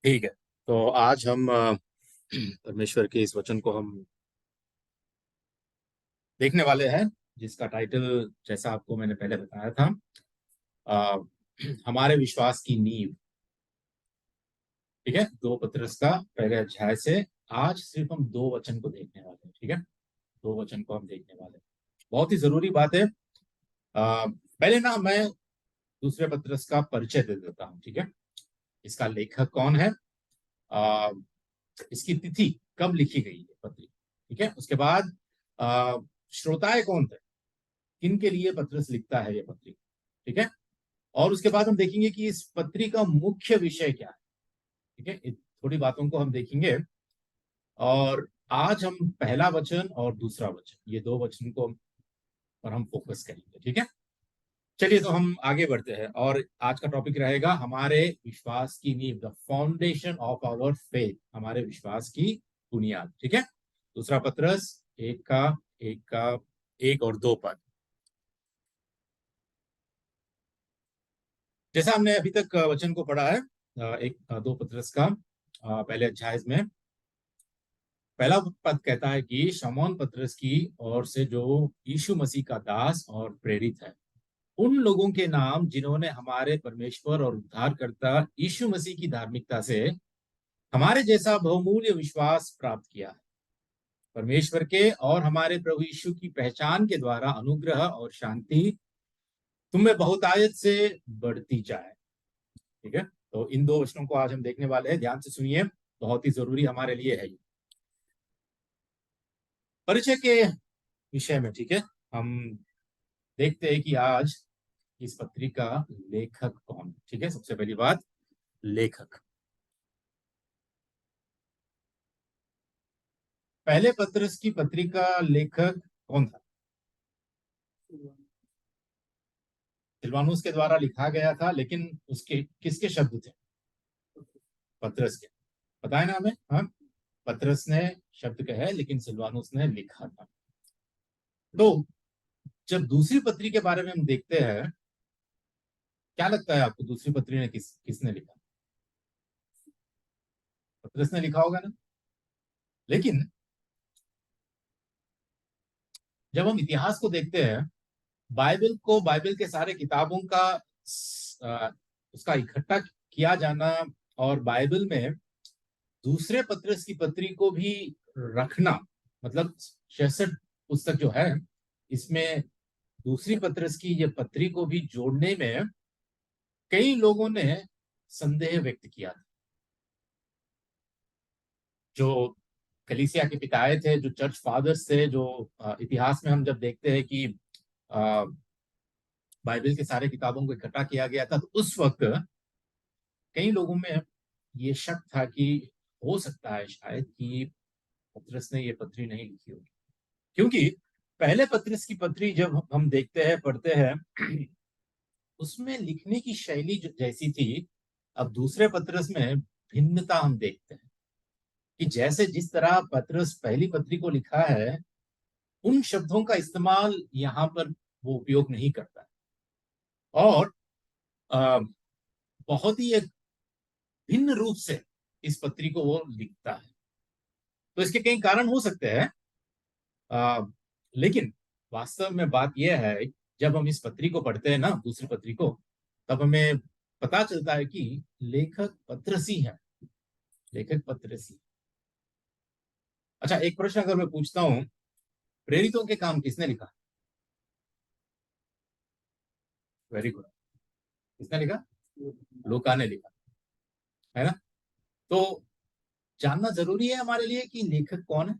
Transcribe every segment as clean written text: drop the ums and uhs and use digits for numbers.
ठीक है। तो आज हम परमेश्वर के इस वचन को हम देखने वाले हैं, जिसका टाइटल जैसा आपको मैंने पहले बताया था, अ, हमारे विश्वास की नींव। ठीक है, दो पत्रस का पहले अध्याय से आज सिर्फ हम दो वचन को देखने वाले हैं। ठीक है, दो वचन को हम देखने वाले हैं। बहुत ही जरूरी बात है। पहले ना मैं दूसरे पत्रस का परिचय दे देता हूँ। ठीक है, इसका लेखक कौन है, अ, इसकी तिथि कब लिखी गई है पत्री। ठीक है, उसके बाद श्रोताएं कौन थे, किन के लिए पत्रस लिखता है ये पत्री। ठीक है, और उसके बाद हम देखेंगे कि इस पत्री का मुख्य विषय क्या है। ठीक है, थोड़ी बातों को हम देखेंगे। और आज हम पहला वचन और दूसरा वचन, ये दो वचन को पर हम फोकस करेंगे। ठीक है, चलिए तो हम आगे बढ़ते हैं और आज का टॉपिक रहेगा हमारे विश्वास की नींव, the foundation of our faith, हमारे विश्वास की बुनियाद। ठीक है, दूसरा पत्रस एक और दो पद। जैसा हमने अभी तक वचन को पढ़ा है, दो पत्रस का पहले अध्याय में पहला पद कहता है कि शमौन पत्रस की ओर से जो यीशु मसीह का दास और प्रेरित है, उन लोगों के नाम जिन्होंने हमारे परमेश्वर और उद्धारकर्ता यीशु मसीह की धार्मिकता से हमारे जैसा बहुमूल्य विश्वास प्राप्त किया है। परमेश्वर के और हमारे प्रभु यीशु की पहचान के द्वारा अनुग्रह और शांति तुम्हें बहुतायत से बढ़ती जाए। ठीक है, तो इन दो वचनों को आज हम देखने वाले हैं, ध्यान से सुनिए, बहुत ही जरूरी हमारे लिए है ये परिचय के विषय में। ठीक है, हम देखते हैं कि आज इस पत्री का लेखक कौन है। ठीक है, सबसे पहली बात, लेखक। पहले पत्रस की पत्री का लेखक कौन था? सिलवानुस के द्वारा लिखा गया था, लेकिन उसके किसके शब्द थे? पत्रस के। पता है ना हमें, हाँ, पत्रस ने शब्द कहे लेकिन सिलवानुस ने लिखा था। तो जब दूसरी पत्री के बारे में हम देखते हैं, क्या लगता है आपको दूसरी पत्री ने किसने लिखा? पतरस ने लिखा होगा ना। लेकिन जब हम इतिहास को देखते हैं, बाइबल के सारे किताबों का अ, उसका इकट्ठा किया जाना और बाइबल में दूसरे पत्रस की पत्री को भी रखना, मतलब 66 पुस्तक जो है, इसमें दूसरी पत्रस की ये पत्री को भी जोड़ने में कई लोगों ने संदेह व्यक्त किया था। जो कलीसिया के पिताए थे, जो चर्च फादर्स थे, जो इतिहास में हम जब देखते हैं कि अ, बाइबल के सारे किताबों को इकट्ठा किया गया था, तो उस वक्त कई लोगों में ये शक था कि हो सकता है शायद कि पतरस ने ये पत्री नहीं लिखी होगी। क्योंकि पहले पत्रस की पत्री जब हम देखते हैं, पढ़ते हैं, उसमें लिखने की शैली जो जैसी थी, अब दूसरे पत्रस में भिन्नता हम देखते हैं कि जैसे जिस तरह पत्रस पहली पत्री को लिखा है, उन शब्दों का इस्तेमाल यहाँ पर वो उपयोग नहीं करता है। और अ, बहुत ही एक भिन्न रूप से इस पत्री को वो लिखता है। तो इसके कई कारण हो सकते हैं, अ, लेकिन वास्तव में बात यह है, जब हम इस पत्री को पढ़ते हैं ना, दूसरी पत्री को, तब हमें पता चलता है कि लेखक पत्रसी है। लेखक पत्रसी। अच्छा, एक प्रश्न अगर मैं पूछता हूं, प्रेरितों के काम किसने लिखा? Very good. किसने लिखा? लूका ने लिखा, है ना। तो जानना जरूरी है हमारे लिए कि लेखक कौन है।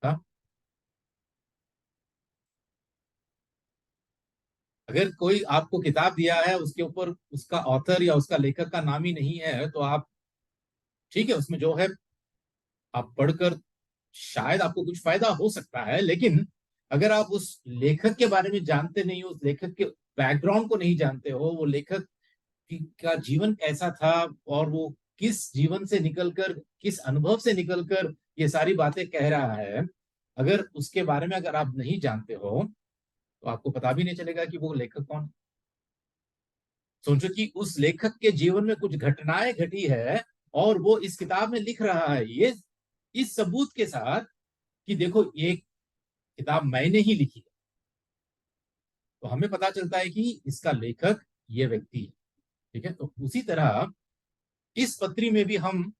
हाँ? अगर कोई आपको किताब दिया है, उसके ऊपर उसका ऑथर या उसका लेखक का नाम ही नहीं है, तो आप, ठीक है, उसमें जो है आप पढ़कर शायद आपको कुछ फायदा हो सकता है, लेकिन अगर आप उस लेखक के बारे में जानते नहीं हो, उस लेखक के बैकग्राउंड को नहीं जानते हो, वो लेखक का जीवन कैसा था और वो किस जीवन से निकलकर, किस अनुभव से निकलकर ये सारी बातें कह रहा है, अगर उसके बारे में अगर आप नहीं जानते हो, तो आपको पता भी नहीं चलेगा कि वो लेखक कौन है। सोचो कि उस लेखक के जीवन में कुछ घटनाएं घटी है और वो इस किताब में लिख रहा है, ये इस सबूत के साथ कि देखो ये किताब मैंने ही लिखी है। तो हमें पता चलता है कि इसका लेखक ये व्यक्ति है। ठीक है, तो उसी तरह इस पत्री में भी हम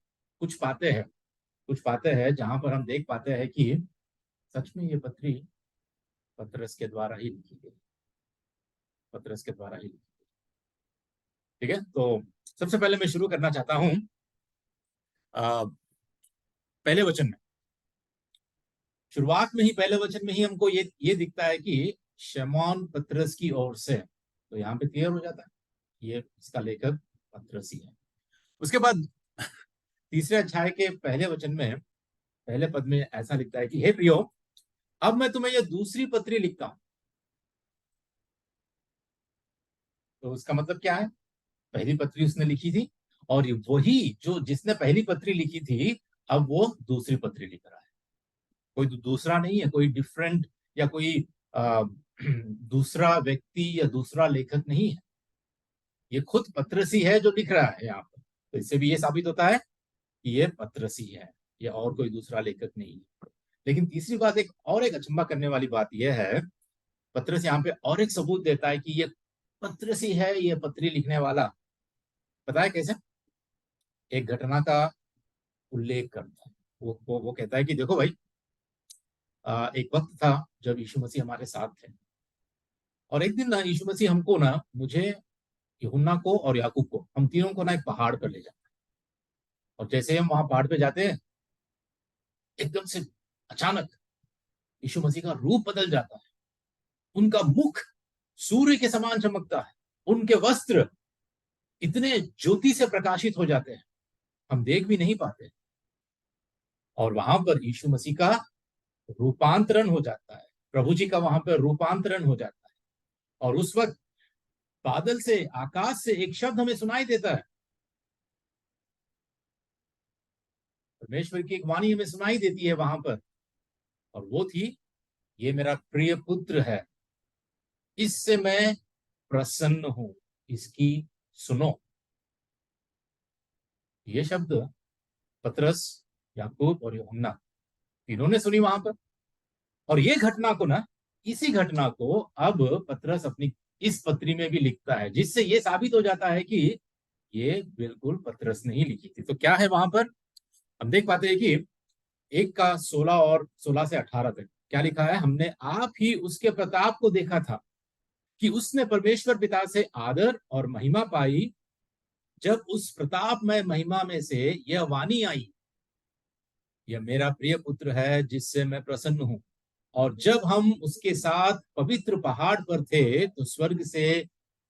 कुछ पाते हैं जहां पर हम देख पाते हैं कि सच में ये पत्री पतरस के द्वारा ही लिखी गई, पतरस के द्वारा ही लिखी गई। ठीक है, तो सबसे पहले मैं शुरू करना चाहता हूं पहले वचन में। शुरुआत में ही पहले वचन में ही हमको ये दिखता है कि शमौन पतरस की ओर से, तो यहाँ पे क्लियर हो जाता है ये इसका लेखक पतरस ही है। उसके बाद तीसरे अध्याय के पहले वचन में, पहले पद में ऐसा लिखता है कि हे प्रियो, अब मैं तुम्हें यह दूसरी पत्री लिखता हूं। तो उसका मतलब क्या है? पहली पत्री उसने लिखी थी और वही जो जिसने पहली पत्री लिखी थी अब वो दूसरी पत्री लिख रहा है। कोई दूसरा नहीं है, कोई डिफरेंट या कोई दूसरा व्यक्ति या दूसरा लेखक नहीं है, ये खुद पतरसी है जो लिख रहा है यहाँ पर। तो इससे भी ये साबित होता है कि ये पतरसी है, ये और कोई दूसरा लेखक नहीं है। लेकिन तीसरी बात, एक अचंभा करने वाली बात यह है, पतरस यहाँ पे और एक सबूत देता है कि ये पतरसी है, ये पत्री लिखने वाला। पता है कैसे? एक घटना का उल्लेख करता है। वो कहता है कि देखो भाई, एक वक्त था जब यीशु मसीह हमारे साथ थे, और एक दिन ना यीशु मसीह हमको ना, मुझे, यूहन्ना को और याकूब को, हम तीनों को ना एक पहाड़ पर ले जाता है। और जैसे हम वहां पहाड़ पे जाते हैं, एकदम से अचानक यीशु मसीह का रूप बदल जाता है। उनका मुख सूर्य के समान चमकता है, उनके वस्त्र इतने ज्योति से प्रकाशित हो जाते हैं, हम देख भी नहीं पाते। और वहां पर यीशु मसीह का रूपांतरण हो जाता है, प्रभु जी का वहां पर रूपांतरण हो जाता है। और उस वक्त बादल से, आकाश से एक शब्द हमें सुनाई देता है, परमेश्वर की एक वाणी हमें सुनाई देती है वहां पर, और वो थी, ये मेरा प्रिय पुत्र है, इससे मैं प्रसन्न हूं, इसकी सुनो। ये शब्द पतरस, याकूब और यूहन्ना तीनों ने सुनी वहां पर। और ये घटना को ना, इसी घटना को अब पतरस अपनी इस पत्री में भी लिखता है, जिससे ये साबित हो जाता है कि ये बिल्कुल पतरस ने ही लिखी थी। तो क्या है वहां पर? हम देख पाते हैं कि 1 का 16 और 16 से 18 तक क्या लिखा है, हमने आप ही उसके प्रताप को देखा था कि उसने परमेश्वर पिता से आदर और महिमा पाई, जब उस प्रतापमय महिमा में से यह वाणी आई, यह मेरा प्रिय पुत्र है जिससे मैं प्रसन्न हूं। और जब हम उसके साथ पवित्र पहाड़ पर थे तो स्वर्ग से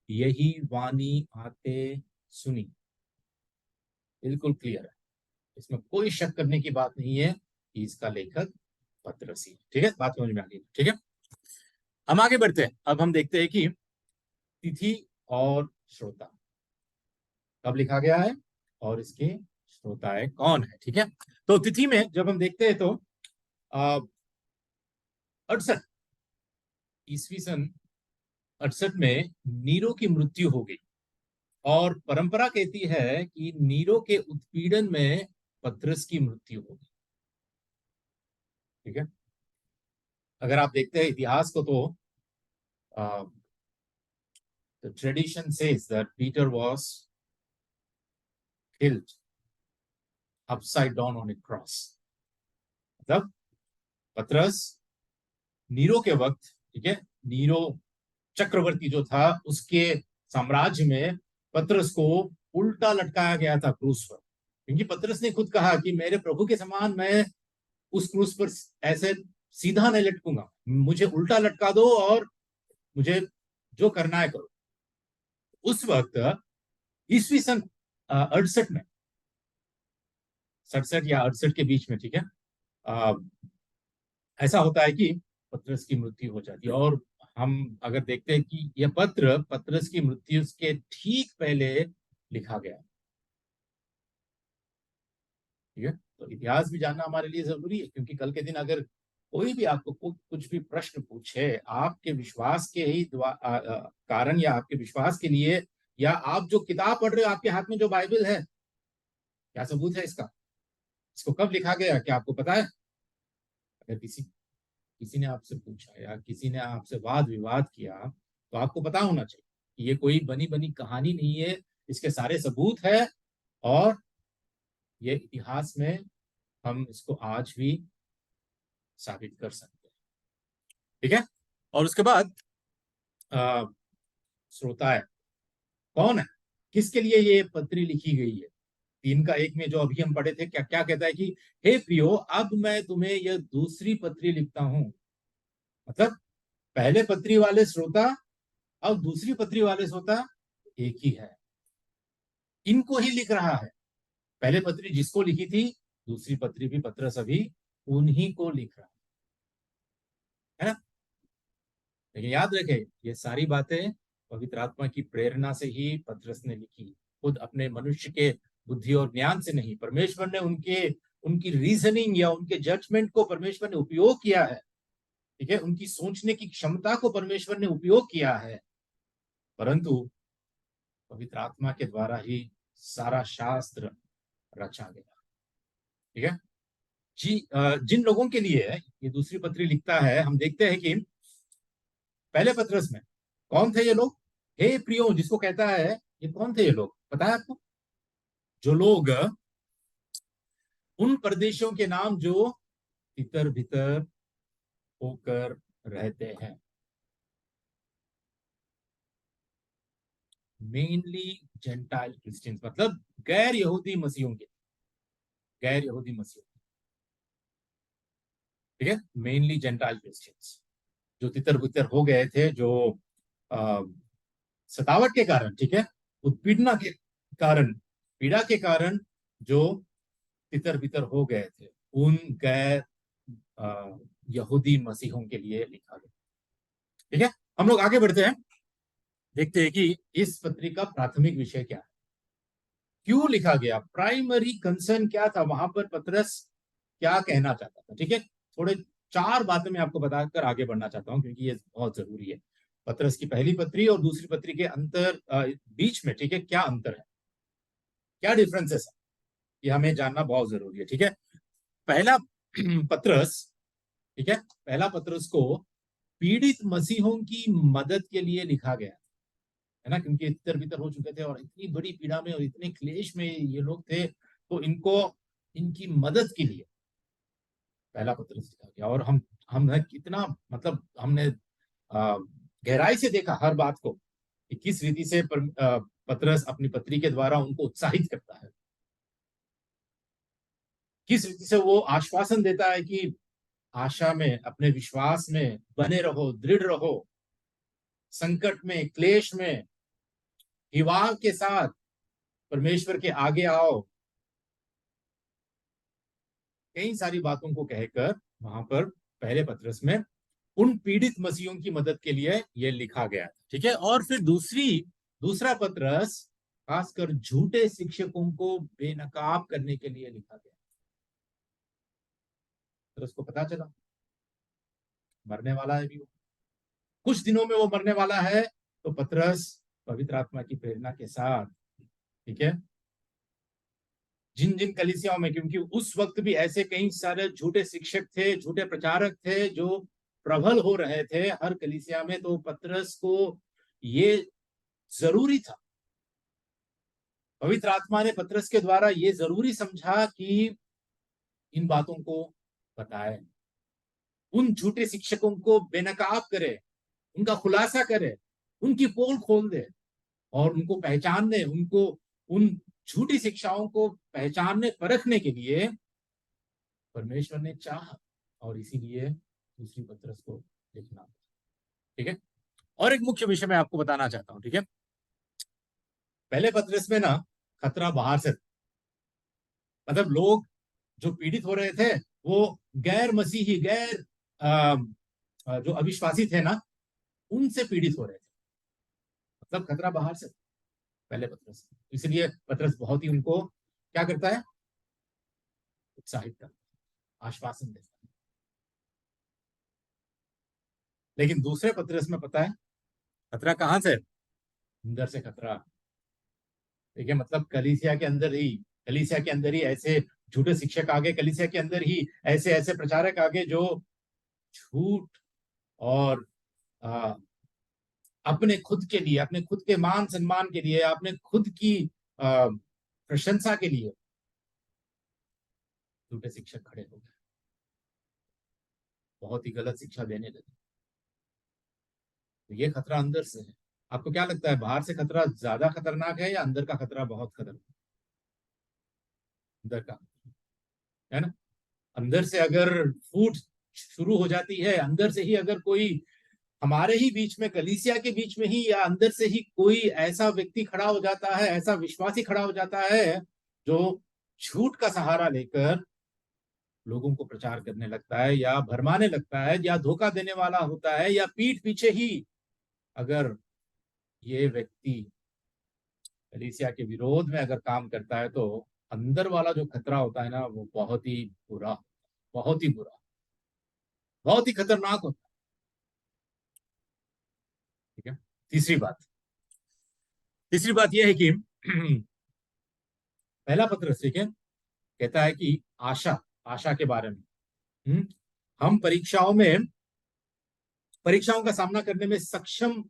यही वाणी आते सुनी। बिल्कुल क्लियर है, इसमें कोई शक करने की बात नहीं है कि इसका लेखक पतरस ही है। ठीक है, बात समझ में आ गई? ठीक है, हम आगे बढ़ते हैं। अब हम देखते हैं कि तिथि और श्रोता कब लिखा गया है और इसके श्रोता कौन है। ठीक है, तो तिथि में जब हम देखते हैं तो 68 ईस्वी सन 68 में नीरो की मृत्यु हो गई, और परंपरा कहती है कि नीरो के उत्पीड़न में पतरस की मृत्यु होगी। ठीक है, अगर आप देखते हैं इतिहास को तो the tradition says that Peter was killed upside down on A cross. मतलब पतरस नीरो के वक्त, ठीक है, नीरो चक्रवर्ती जो था उसके साम्राज्य में पतरस को उल्टा लटकाया गया था क्रूस पर, क्योंकि पतरस ने खुद कहा कि मेरे प्रभु के समान मैं उस क्रूस पर ऐसे सीधा नहीं लटकूंगा, मुझे उल्टा लटका दो और मुझे जो करना है करो। उस वक्त ईस्वी सन 68 में, 67 या 68 के बीच में, ठीक है, ऐसा होता है कि पतरस की मृत्यु हो जाती है। और हम अगर देखते हैं कि यह पत्र पतरस की मृत्यु के ठीक पहले लिखा गया। ठीक है, तो इतिहास भी जानना हमारे लिए जरूरी है, क्योंकि कल के दिन अगर कोई भी आपको कुछ भी प्रश्न पूछे, आपके विश्वास के ही कारण या आपके विश्वास के लिए या आप जो किताब पढ़ रहे हो, आपके हाथ में जो बाइबल है, क्या सबूत है इसका? इसको कब लिखा गया, क्या आपको पता है? अगर किसी किसी ने आपसे पूछा या किसी ने आपसे वाद विवाद किया, तो आपको पता होना चाहिए कि ये कोई बनी बनी कहानी नहीं है, इसके सारे सबूत है, और ये इतिहास में हम इसको आज भी साबित कर सकते हैं। ठीक है। और उसके बाद अ, श्रोता है, कौन है, किसके लिए ये पत्री लिखी गई है? 3 का 1 में जो अभी हम पढ़े थे, क्या क्या कहता है कि हे प्रियो, अब मैं तुम्हें यह दूसरी पत्री लिखता हूं। मतलब पहले पत्री वाले श्रोता और दूसरी पत्री वाले श्रोता एक ही है, इनको ही लिख रहा है। पहले पत्री जिसको लिखी थी, दूसरी पत्री भी पत्रस अभी उन्हीं को लिख रहा है ना। लेकिन याद रखे, ये सारी बातें पवित्र आत्मा की प्रेरणा से ही पत्रस ने लिखी, खुद अपने मनुष्य के बुद्धि और ज्ञान से नहीं। परमेश्वर ने उनकी रीजनिंग या उनके जजमेंट को परमेश्वर ने उपयोग किया है। ठीक है, उनकी सोचने की क्षमता को परमेश्वर ने उपयोग किया है, परंतु पवित्र आत्मा के द्वारा ही सारा शास्त्र रचा गया। ठीक है जी। जिन लोगों के लिए ये दूसरी पत्री लिखता है, हम देखते हैं कि पहले पत्रस में कौन थे ये लोग? हे प्रियो जिसको कहता है, ये कौन थे ये लोग, पता है आपको? जो लोग उन प्रदेशों के नाम जो तितर बितर होकर रहते हैं, मेनली जेंटाइल क्रिश्चियंस, मतलब गैर यहूदी मसीहों के, गैर यहूदी मसीहों। ठीक है, मेनली जेंटाइल क्रिश्चियंस जो तितर बितर हो गए थे, जो आ, सतावट के कारण, ठीक है, उत्पीड़ना के कारण, पीड़ा के कारण जो तितर बितर हो गए थे, उन गैर यहूदी मसीहों के लिए लिखा गया। ठीक है, हम लोग आगे बढ़ते हैं, देखते हैं कि इस पत्री का प्राथमिक विषय क्या है, क्यों लिखा गया, प्राइमरी कंसर्न क्या था, वहां पर पत्रस क्या कहना चाहता था। ठीक है, थोड़े 4 बातें मैं आपको बताकर आगे बढ़ना चाहता हूं, क्योंकि ये बहुत जरूरी है। पत्रस की पहली पत्री और दूसरी पत्री के अंतर, बीच में, ठीक है, क्या अंतर है, क्या डिफरेंसेस है, ये हमें जानना बहुत जरूरी है। ठीक है, पहला पत्रस, ठीक है, पहला पत्रस को पीड़ित मसीहों की मदद के लिए लिखा गया है ना, क्योंकि इतर बितर हो चुके थे और इतनी बड़ी पीड़ा में और इतने क्लेश में ये लोग थे, तो इनको, इनकी मदद के लिए पहला पत्रस लिखा गया। और हम कितना, मतलब हमने गहराई से देखा हर बात को कि किस रीति से पत्रस अपनी पत्री के द्वारा उनको उत्साहित करता है, किस रीति से वो आश्वासन देता है कि आशा में, अपने विश्वास में बने रहो, दृढ़ रहो, संकट में, क्लेश में हिवाव के साथ परमेश्वर के आगे आओ। कई सारी बातों को कहकर वहां पर पहले पत्रस में उन पीड़ित मसीहों की मदद के लिए यह लिखा गया। ठीक है, और फिर दूसरा पत्रस खासकर झूठे शिक्षकों को बेनकाब करने के लिए लिखा गया। तो उसको पता चला मरने वाला है भी वो, कुछ दिनों में वो मरने वाला है, तो पत्रस पवित्र आत्मा की प्रेरणा के साथ, ठीक है, जिन जिन कलीसियाओं में, क्योंकि उस वक्त भी ऐसे कई सारे झूठे शिक्षक थे, झूठे प्रचारक थे जो प्रबल हो रहे थे हर कलीसिया में, तो पत्रस को ये जरूरी था, पवित्र आत्मा ने पत्रस के द्वारा ये जरूरी समझा कि इन बातों को बताए, उन झूठे शिक्षकों को बेनकाब करे, उनका खुलासा करे, उनकी पोल खोल दे और उनको पहचानने, उनको उन झूठी शिक्षाओं को पहचानने परखने के लिए परमेश्वर ने चाहा, और इसीलिए दूसरी पत्रस को लिखना। ठीक है, और एक मुख्य विषय मैं आपको बताना चाहता हूं। ठीक है, पहले पत्रस में ना खतरा बाहर से, मतलब लोग जो पीड़ित हो रहे थे वो गैर मसीही, गैर जो अविश्वासी थे ना, उनसे पीड़ित हो रहे थे, मतलब खतरा बाहर से पहले पत्रस, इसलिए पत्रस बहुत ही उनको क्या करता है, उत्साहित करता है, आश्वासन देता है। लेकिन दूसरे पत्रस में पता है खतरा कहां से, अंदर से खतरा, देखिए मतलब कलीसिया के अंदर ही ऐसे झूठे शिक्षक आगे, कलीसिया के अंदर ही ऐसे ऐसे प्रचारक आगे जो झूठ और आ, अपने खुद के लिए, अपने खुद के मान सम्मान के लिए, अपने खुद की प्रशंसा के लिए झूठे शिक्षक खड़े हो गए, बहुत ही गलत शिक्षा देने लगे। तो ये खतरा अंदर से है। आपको क्या लगता है, बाहर से खतरा ज्यादा खतरनाक है या अंदर का खतरा बहुत खतरनाक? अंदर का, है ना। अंदर से अगर फूट शुरू हो जाती है, अंदर से ही अगर कोई हमारे ही बीच में, कलीसिया के बीच में ही, या अंदर से ही कोई ऐसा व्यक्ति खड़ा हो जाता है, ऐसा विश्वासी खड़ा हो जाता है जो झूठ का सहारा लेकर लोगों को प्रचार करने लगता है या भरमाने लगता है या धोखा देने वाला होता है, या पीठ पीछे ही अगर ये व्यक्ति कलीसिया के विरोध में अगर काम करता है, तो अंदर वाला जो खतरा होता है ना, वो बहुत ही बुरा, बहुत ही बुरा, बहुत ही खतरनाक होता है। ठीक है। तीसरी बात यह है कि पहला पत्र, ठीक है, कहता है कि आशा, आशा के बारे में। हम परीक्षाओं का सामना करने में सक्षम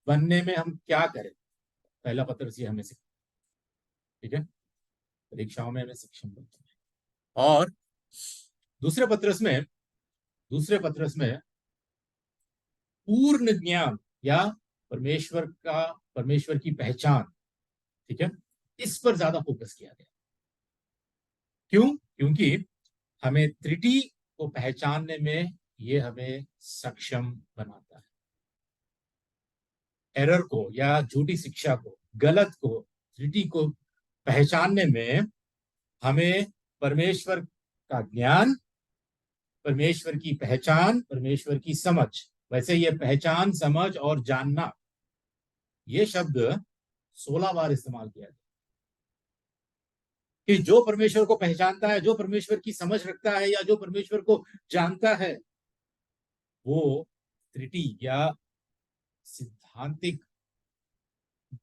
बनने में हम क्या करें, पहला पत्र से हमें सिखाता है। ठीक है, परीक्षाओं में हमें सक्षम बनते हैं। और दूसरे पत्रस में पूर्ण ज्ञान या परमेश्वर की पहचान, ठीक है, इस पर ज्यादा फोकस किया गया। क्यों? क्योंकि हमें त्रुटि को पहचानने में ये हमें सक्षम बनाता है। एरर को या झूठी शिक्षा को, गलत को, त्रुटि को पहचानने में हमें परमेश्वर का ज्ञान, परमेश्वर की पहचान, परमेश्वर की समझ, वैसे ये पहचान, समझ और जानना, ये शब्द 16 बार इस्तेमाल किया गया। कि जो परमेश्वर को पहचानता है, जो परमेश्वर की समझ रखता है, या जो परमेश्वर को जानता है, वो त्रुटि या सिद्धांतिक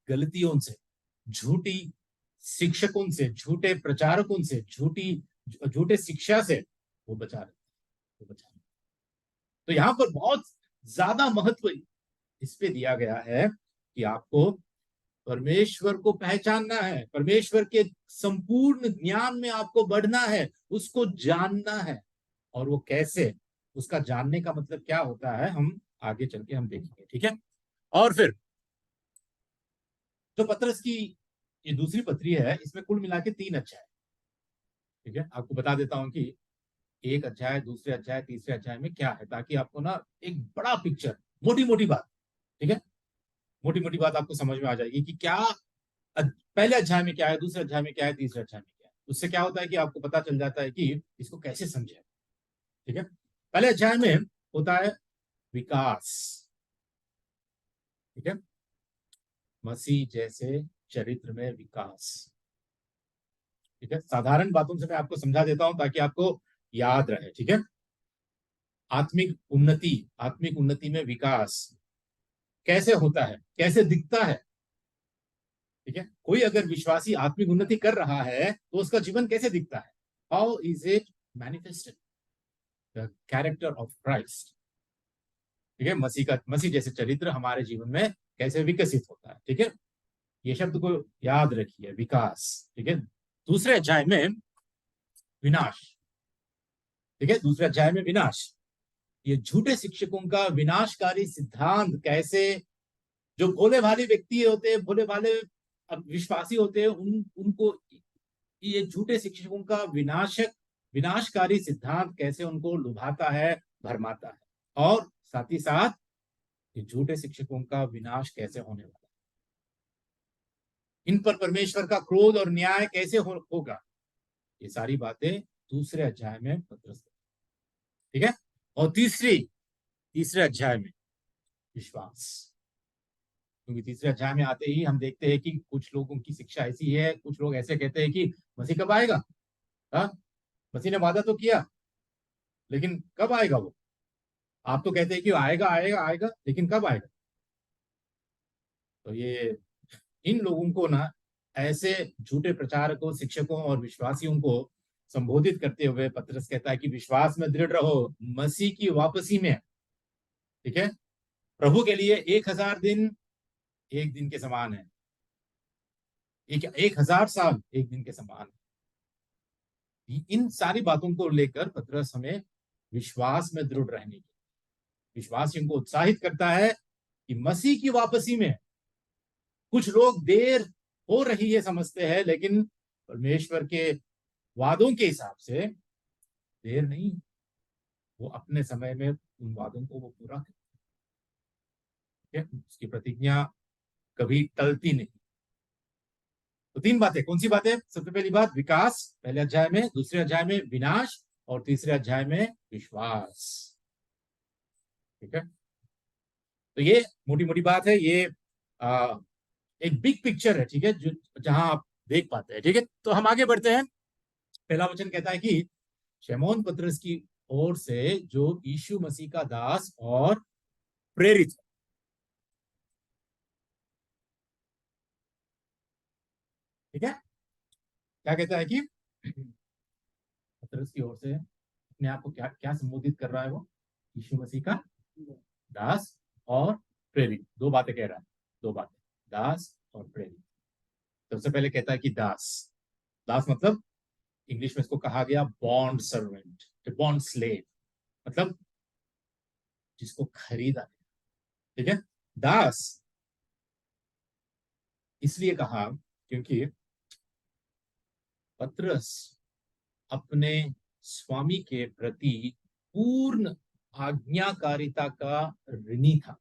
गलतियों से, झूठी शिक्षकों से, झूठे प्रचारकों से, झूठे शिक्षा से वो बचा रहे, वो बचा रहे। तो यहां पर बहुत ज्यादा महत्व इस पे दिया गया है कि आपको परमेश्वर को पहचानना है, परमेश्वर के संपूर्ण ज्ञान में आपको बढ़ना है, उसको जानना है। और वो कैसे, उसका जानने का मतलब क्या होता है, हम आगे चल के हम देखेंगे। ठीक है। और फिर जो पत्रस की ये दूसरी पत्री है, इसमें कुल मिला के 3 अध्याय। ठीक है, आपको बता देता हूं कि एक अध्याय, दूसरे अध्याय, तीसरे अध्याय में क्या है, ताकि आपको ना एक बड़ा पिक्चर, मोटी मोटी बात, ठीक है, मोटी मोटी बात आपको समझ में आ जाएगी कि क्या पहले अध्याय में क्या है, दूसरे अध्याय में क्या है, तीसरे अध्याय में क्या है। उससे क्या होता है कि आपको पता चल जाता है कि इसको कैसे समझे। ठीक है। पहले अध्याय में होता है विकास। ठीक है, मसीह जैसे चरित्र में विकास। ठीक है, साधारण बातों से मैं आपको समझा देता हूं ताकि आपको याद रहे। ठीक है, आत्मिक उन्नति में विकास कैसे होता है, कैसे दिखता है। ठीक है, कोई अगर विश्वासी आत्मिक उन्नति कर रहा है तो उसका जीवन कैसे दिखता है, how is it manifested, the character of Christ. ठीक है, मसीह जैसे चरित्र हमारे जीवन में कैसे विकसित होता है। ठीक है, ये शब्द को याद रखिए, विकास। ठीक है, दूसरे अध्याय में विनाश। ठीक है, दूसरे अध्याय में विनाश, ये झूठे शिक्षकों का विनाशकारी सिद्धांत कैसे, जो भोले भाले व्यक्ति होते हैं, भोले भाले विश्वासी होते हैं, उनको ये झूठे शिक्षकों का विनाशकारी सिद्धांत कैसे उनको लुभाता है, भरमाता है। और साथ ही साथ ये झूठे शिक्षकों का विनाश कैसे होने वाला है, इन पर परमेश्वर का क्रोध और न्याय कैसे होगा, ये सारी बातें दूसरे अध्याय में पत्रस। ठीक है, और तीसरे अध्याय में विश्वास। क्योंकि तीसरे अध्याय में आते ही हम देखते हैं कि कुछ लोगों की शिक्षा ऐसी है, कुछ लोग ऐसे कहते हैं कि मसीह कब आएगा। हाँ, मसीह ने वादा तो किया, लेकिन कब आएगा वो? आप तो कहते हैं कि आएगा आएगा आएगा, लेकिन कब आएगा? तो ये इन लोगों को ना ऐसे झूठे प्रचारकों, शिक्षकों और विश्वासियों को संबोधित करते हुए पतरस कहता है कि विश्वास में दृढ़ रहो, मसीह की वापसी में। ठीक है, प्रभु के लिए 1000 दिन एक दिन के समान है, 1000 साल एक दिन के समान है। इन सारी बातों को लेकर पतरस हमें विश्वास में दृढ़ रहने की, विश्वासियों को उत्साहित करता है कि मसीह की वापसी में कुछ लोग देर हो रही है समझते हैं, लेकिन परमेश्वर के वादों के हिसाब से देर नहीं, वो अपने समय में उन वादों को वो पूरा करते हैं। उसकी प्रतिज्ञा कभी टलती नहीं। तो 3 बातें, कौन सी बातें? सबसे पहली बात विकास, पहले अध्याय में, दूसरे अध्याय में विनाश, और तीसरे अध्याय में विश्वास। ठीक है, तो ये मोटी मोटी बात है, ये एक बिग पिक्चर है। ठीक है, जो जहां आप देख पाते हैं। ठीक है, तो हम आगे बढ़ते हैं। पहला वचन कहता है कि शमौन पतरस की ओर से जो यीशु मसीह का दास और प्रेरित है। ठीक है, क्या कहता है कि पतरस की ओर से अपने आप को क्या क्या संबोधित कर रहा है? वो यीशु मसीह का दास और प्रेरित। 2 बातें कह रहा है, 2 बातें, दास और प्रेरित। सबसे पहले कहता है कि दास। दास मतलब इंग्लिश में इसको कहा गया बॉन्ड सर्वेंट, बॉन्ड स्लेव, मतलब जिसको खरीदा। ठीक है, दास इसलिए कहा क्योंकि पतरस अपने स्वामी के प्रति पूर्ण आज्ञाकारिता का ऋणी था।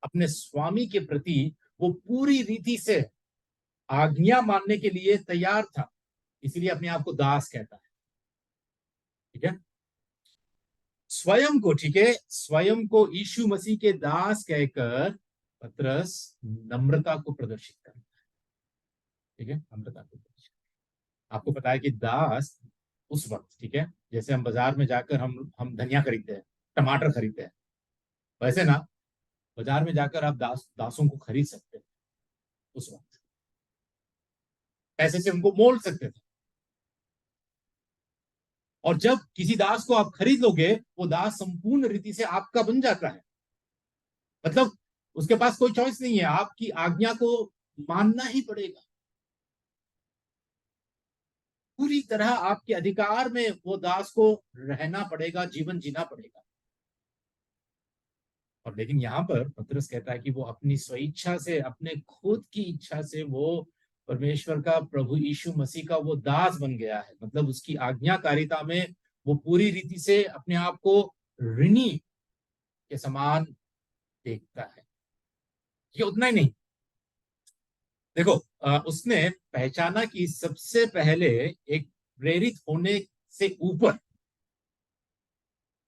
अपने स्वामी के प्रति वो पूरी रीति से आज्ञा मानने के लिए तैयार था, इसलिए अपने आप को दास कहता है। ठीक है, स्वयं को, ठीक है, स्वयं को यीशु मसीह के दास कहकर पतरस नम्रता को प्रदर्शित करता है। ठीक है, नम्रता को प्रदर्शित। आपको पता है कि दास उस वक्त, ठीक है, जैसे हम बाजार में जाकर हम धनिया खरीदते हैं, टमाटर खरीदते हैं, वैसे ना बाजार में जाकर आप दासों को खरीद सकते हैं। उस वक्त पैसे से उनको मोल सकते थे। और जब किसी दास को आप खरीद लोगे, वो दास संपूर्ण रीति से आपका बन जाता है। मतलब उसके पास कोई चॉइस नहीं है, आपकी आज्ञा को मानना ही पड़ेगा। पूरी तरह आपके अधिकार में वो दास को रहना पड़ेगा, जीवन जीना पड़ेगा। और लेकिन यहां पर पतरस कहता है कि वो अपनी स्वेच्छा से, अपने खुद की इच्छा से वो परमेश्वर का, प्रभु यीशु मसीह का वो दास बन गया है। मतलब उसकी आज्ञाकारिता में वो पूरी रीति से अपने आप को ऋणी के समान देखता है। ये उतना ही नहीं, देखो, उसने पहचाना कि सबसे पहले एक प्रेरित होने से ऊपर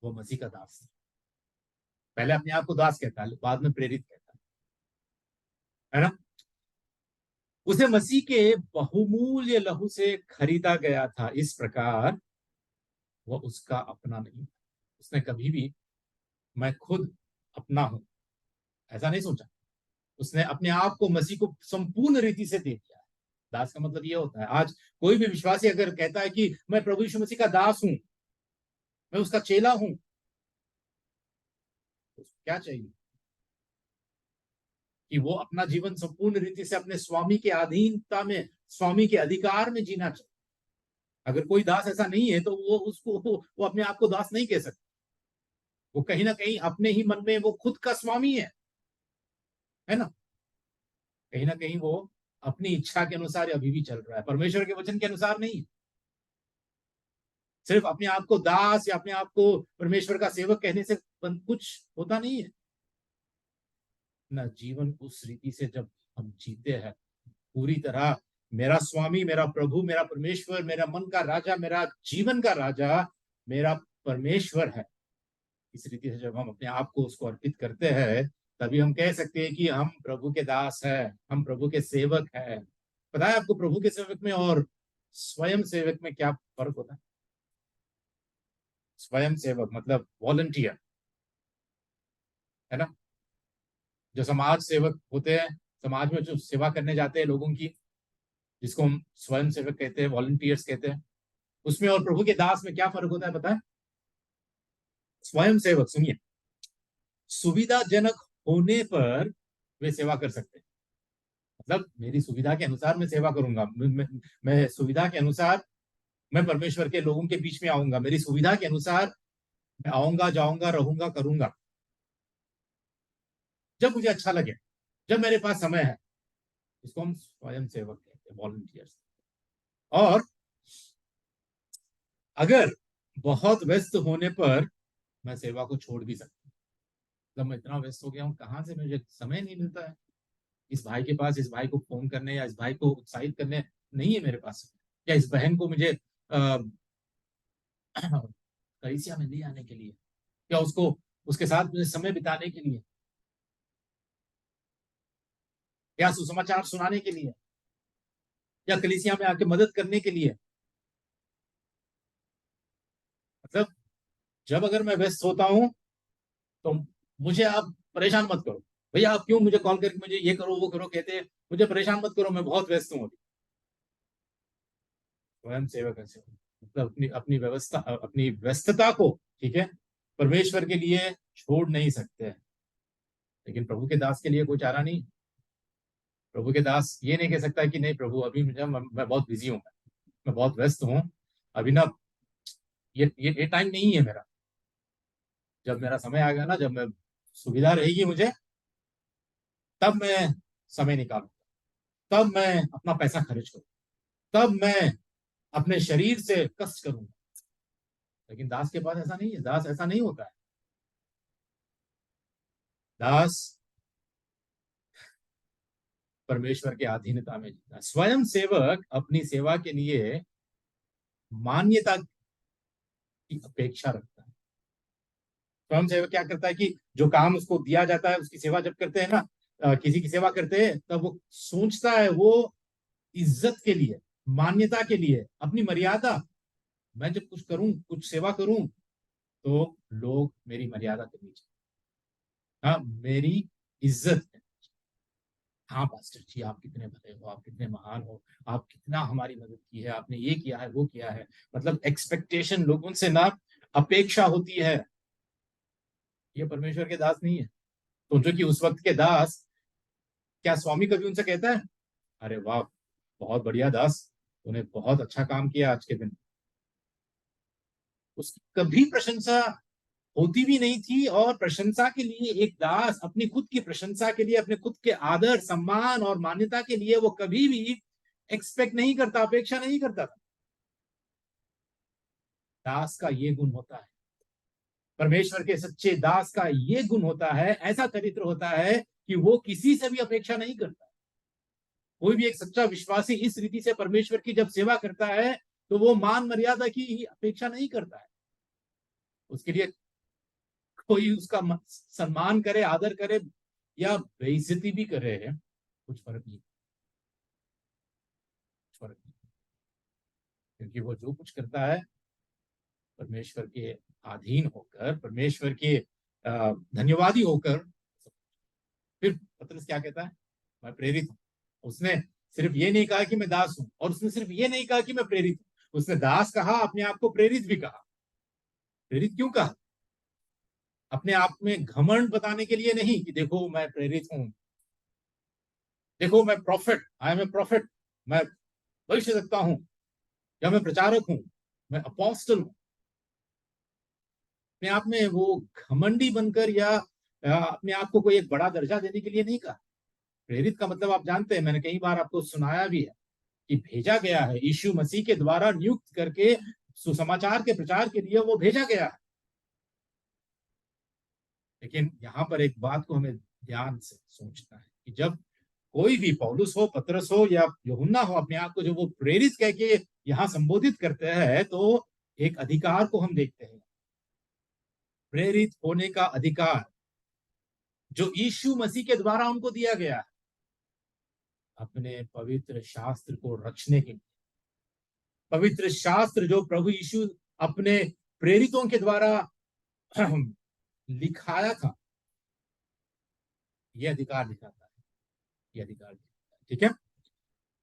वो मसीह का दास था। पहले अपने आप को दास कहता है, बाद में प्रेरित कहता है ना। उसे मसीह के बहुमूल्य लहू से खरीदा गया था, इस प्रकार वो उसका अपना नहीं। उसने कभी भी मैं खुद अपना हूं ऐसा नहीं सोचा। उसने अपने आप को मसीह को संपूर्ण रीति से दे दिया। दास का मतलब ये होता है, आज कोई भी विश्वासी अगर कहता है कि मैं प्रभु यीशु मसीह का दास हूं, मैं उसका चेला हूं, तो क्या चाहिए? कि वो अपना जीवन संपूर्ण रीति से अपने स्वामी के अधीनता में, स्वामी के अधिकार में जीना चाहिए। अगर कोई दास ऐसा नहीं है तो वो अपने आप को दास नहीं कह सकता। वो कहीं ना कहीं अपने ही मन में वो खुद का स्वामी है ना। कहीं ना कहीं वो अपनी इच्छा के अनुसार अभी भी चल रहा है, परमेश्वर के वचन के अनुसार नहीं। सिर्फ अपने आप को दास या अपने आप को परमेश्वर का सेवक कहने से कुछ होता नहीं है ना। जीवन उस रीति से जब हम जीते हैं पूरी तरह, मेरा स्वामी, मेरा प्रभु, मेरा परमेश्वर, मेरा मन का राजा, मेरा जीवन का राजा मेरा परमेश्वर है, इस रीति से जब हम अपने आप को उसको अर्पित करते हैं, तभी हम कह सकते हैं कि हम प्रभु के दास हैं, हम प्रभु के सेवक हैं। पता है आपको प्रभु के सेवक में और स्वयं सेवक में क्या फर्क होता है? स्वयं सेवक मतलब वॉलंटियर, है ना। जो समाज सेवक होते हैं समाज में जो सेवा करने जाते हैं लोगों की, जिसको हम स्वयं सेवक कहते हैं, वॉलंटियर्स कहते हैं, उसमें और प्रभु के दास में क्या फर्क होता है पता है? स्वयं सेवक, सुनिए, सुविधाजनक होने पर वे सेवा कर सकते हैं। मतलब मेरी सुविधा के अनुसार मैं सेवा करूंगा, मैं सुविधा के अनुसार मैं परमेश्वर के लोगों के बीच में आऊंगा, मेरी सुविधा के अनुसार मैं आऊंगा, जाऊंगा, रहूंगा, करूंगा, जब मुझे अच्छा लगे, जब मेरे पास समय है। इसको हम स्वयं सेवक कहते हैं, वॉलंटियर्स। और अगर बहुत व्यस्त होने पर मैं सेवा को छोड़ भी सकता हूँ। जब मैं इतना व्यस्त हो गया हूँ, कहाँ से मुझे समय नहीं मिलता है इस भाई के पास, इस भाई को फोन करने या इस भाई को उत्साहित करने नहीं है मेरे पास, या इस बहन को मुझे कलीसिया में ले आने के लिए, या उसको उसके साथ मुझे समय बिताने के लिए, या सुसमाचार सुनाने के लिए, या कलीसिया में आके मदद करने के लिए। मतलब जब अगर मैं व्यस्त होता हूं तो मुझे आप परेशान मत करो, भैया आप क्यों मुझे कॉल करके मुझे ये करो वो करो कहते हैं, मुझे परेशान मत करो, मैं बहुत व्यस्त हूँ अभी। स्वयं सेवक ऐसे मतलब अपनी अपनी व्यवस्था, अपनी व्यस्तता को, ठीक है, परमेश्वर के लिए छोड़ नहीं सकते हैं। लेकिन प्रभु के दास के लिए कोई चारा नहीं। प्रभु के दास ये नहीं कह सकता कि नहीं प्रभु अभी मुझे मैं बहुत बिजी हूँ, मैं बहुत व्यस्त हूँ, अभी ना ये टाइम नहीं है मेरा। जब मेरा समय आ गया ना, जब मैं सुविधा रहेगी मुझे, तब मैं समय निकालूंगा, तब मैं अपना पैसा खर्च करूँ, तब मैं अपने शरीर से कष्ट करूंगा। लेकिन दास के पास ऐसा नहीं है, दास ऐसा नहीं होता है। दास परमेश्वर के अधीनता में जीता है। स्वयं सेवक अपनी सेवा के लिए मान्यता की अपेक्षा रखता है। स्वयं सेवक क्या करता है कि जो काम उसको दिया जाता है, उसकी सेवा जब करते हैं ना, किसी की सेवा करते हैं, तब वो सोचता है, वो इज्जत के लिए, मान्यता के लिए, अपनी मर्यादा, मैं जब कुछ करूं, कुछ सेवा करूं, तो लोग मेरी मर्यादा करनी चाहिए, हाँ मेरी इज्जत है। हाँ पास्टर जी आप कितने भले हो, आप कितने महान हो, आप कितना हमारी मदद की है, आपने ये किया है वो किया है। मतलब एक्सपेक्टेशन लोगों से ना, अपेक्षा होती है। ये परमेश्वर के दास नहीं है। तो जो कि उस वक्त के दास, क्या स्वामी कभी उनसे कहता है अरे वाह बहुत बढ़िया दास, तूने बहुत अच्छा काम किया आज के दिन? उसकी कभी प्रशंसा होती भी नहीं थी। और प्रशंसा के लिए एक दास अपनी खुद की प्रशंसा के लिए, अपने खुद के आदर सम्मान और मान्यता के लिए वो कभी भी एक्सपेक्ट नहीं करता, अपेक्षा नहीं करता था। दास का ये गुण होता है, परमेश्वर के सच्चे दास का ये गुण होता है, ऐसा चरित्र होता है कि वो किसी से भी अपेक्षा नहीं करता। कोई भी एक सच्चा विश्वासी इस रीति से परमेश्वर की जब सेवा करता है, तो वो मान मर्यादा की ही अपेक्षा नहीं करता है। उसके लिए कोई उसका सम्मान करे, आदर करे या बेइज्जती भी करे, कुछ फर्क नहीं, फर्क नहीं। क्योंकि वो जो कुछ करता है परमेश्वर के अधीन होकर, परमेश्वर के धन्यवादी होकर। फिर पतरस क्या कहता है? मैं प्रेरित हूं। उसने सिर्फ ये नहीं कहा कि मैं दास हूं, और उसने सिर्फ ये नहीं कहा कि मैं प्रेरित हूं, उसने दास कहा, अपने आप को प्रेरित भी कहा। प्रेरित क्यों कहा? अपने आप में घमंड बताने के लिए नहीं कि देखो मैं प्रेरित हूं, देखो मैं prophet, I am a prophet, मैं भविष्य सकता हूं, या मैं प्रचारक हूं, मैं अपोस्टल हूं। अपने आप में वो घमंडी बनकर या अपने आप को कोई एक बड़ा दर्जा देने के लिए नहीं कहा। प्रेरित का मतलब आप जानते हैं, मैंने कई बार आपको सुनाया भी है कि भेजा गया है, यीशु मसीह के द्वारा नियुक्त करके सुसमाचार के प्रचार के लिए वो भेजा गया है। लेकिन यहां पर एक बात को हमें ध्यान से सोचना है कि जब कोई भी पौलुस हो, पतरस हो या यूहन्ना हो, अपने आप को जो वो प्रेरित कह के यहाँ संबोधित करते हैं, तो एक अधिकार को हम देखते हैं, प्रेरित होने का अधिकार जो यीशु मसीह के द्वारा उनको दिया गया है, अपने पवित्र शास्त्र को रचने के लिए। पवित्र शास्त्र जो प्रभु यीशु अपने प्रेरितों के द्वारा लिखाया था, यह अधिकार दिखाता है ये अधिकार दिया गया है। ठीक है,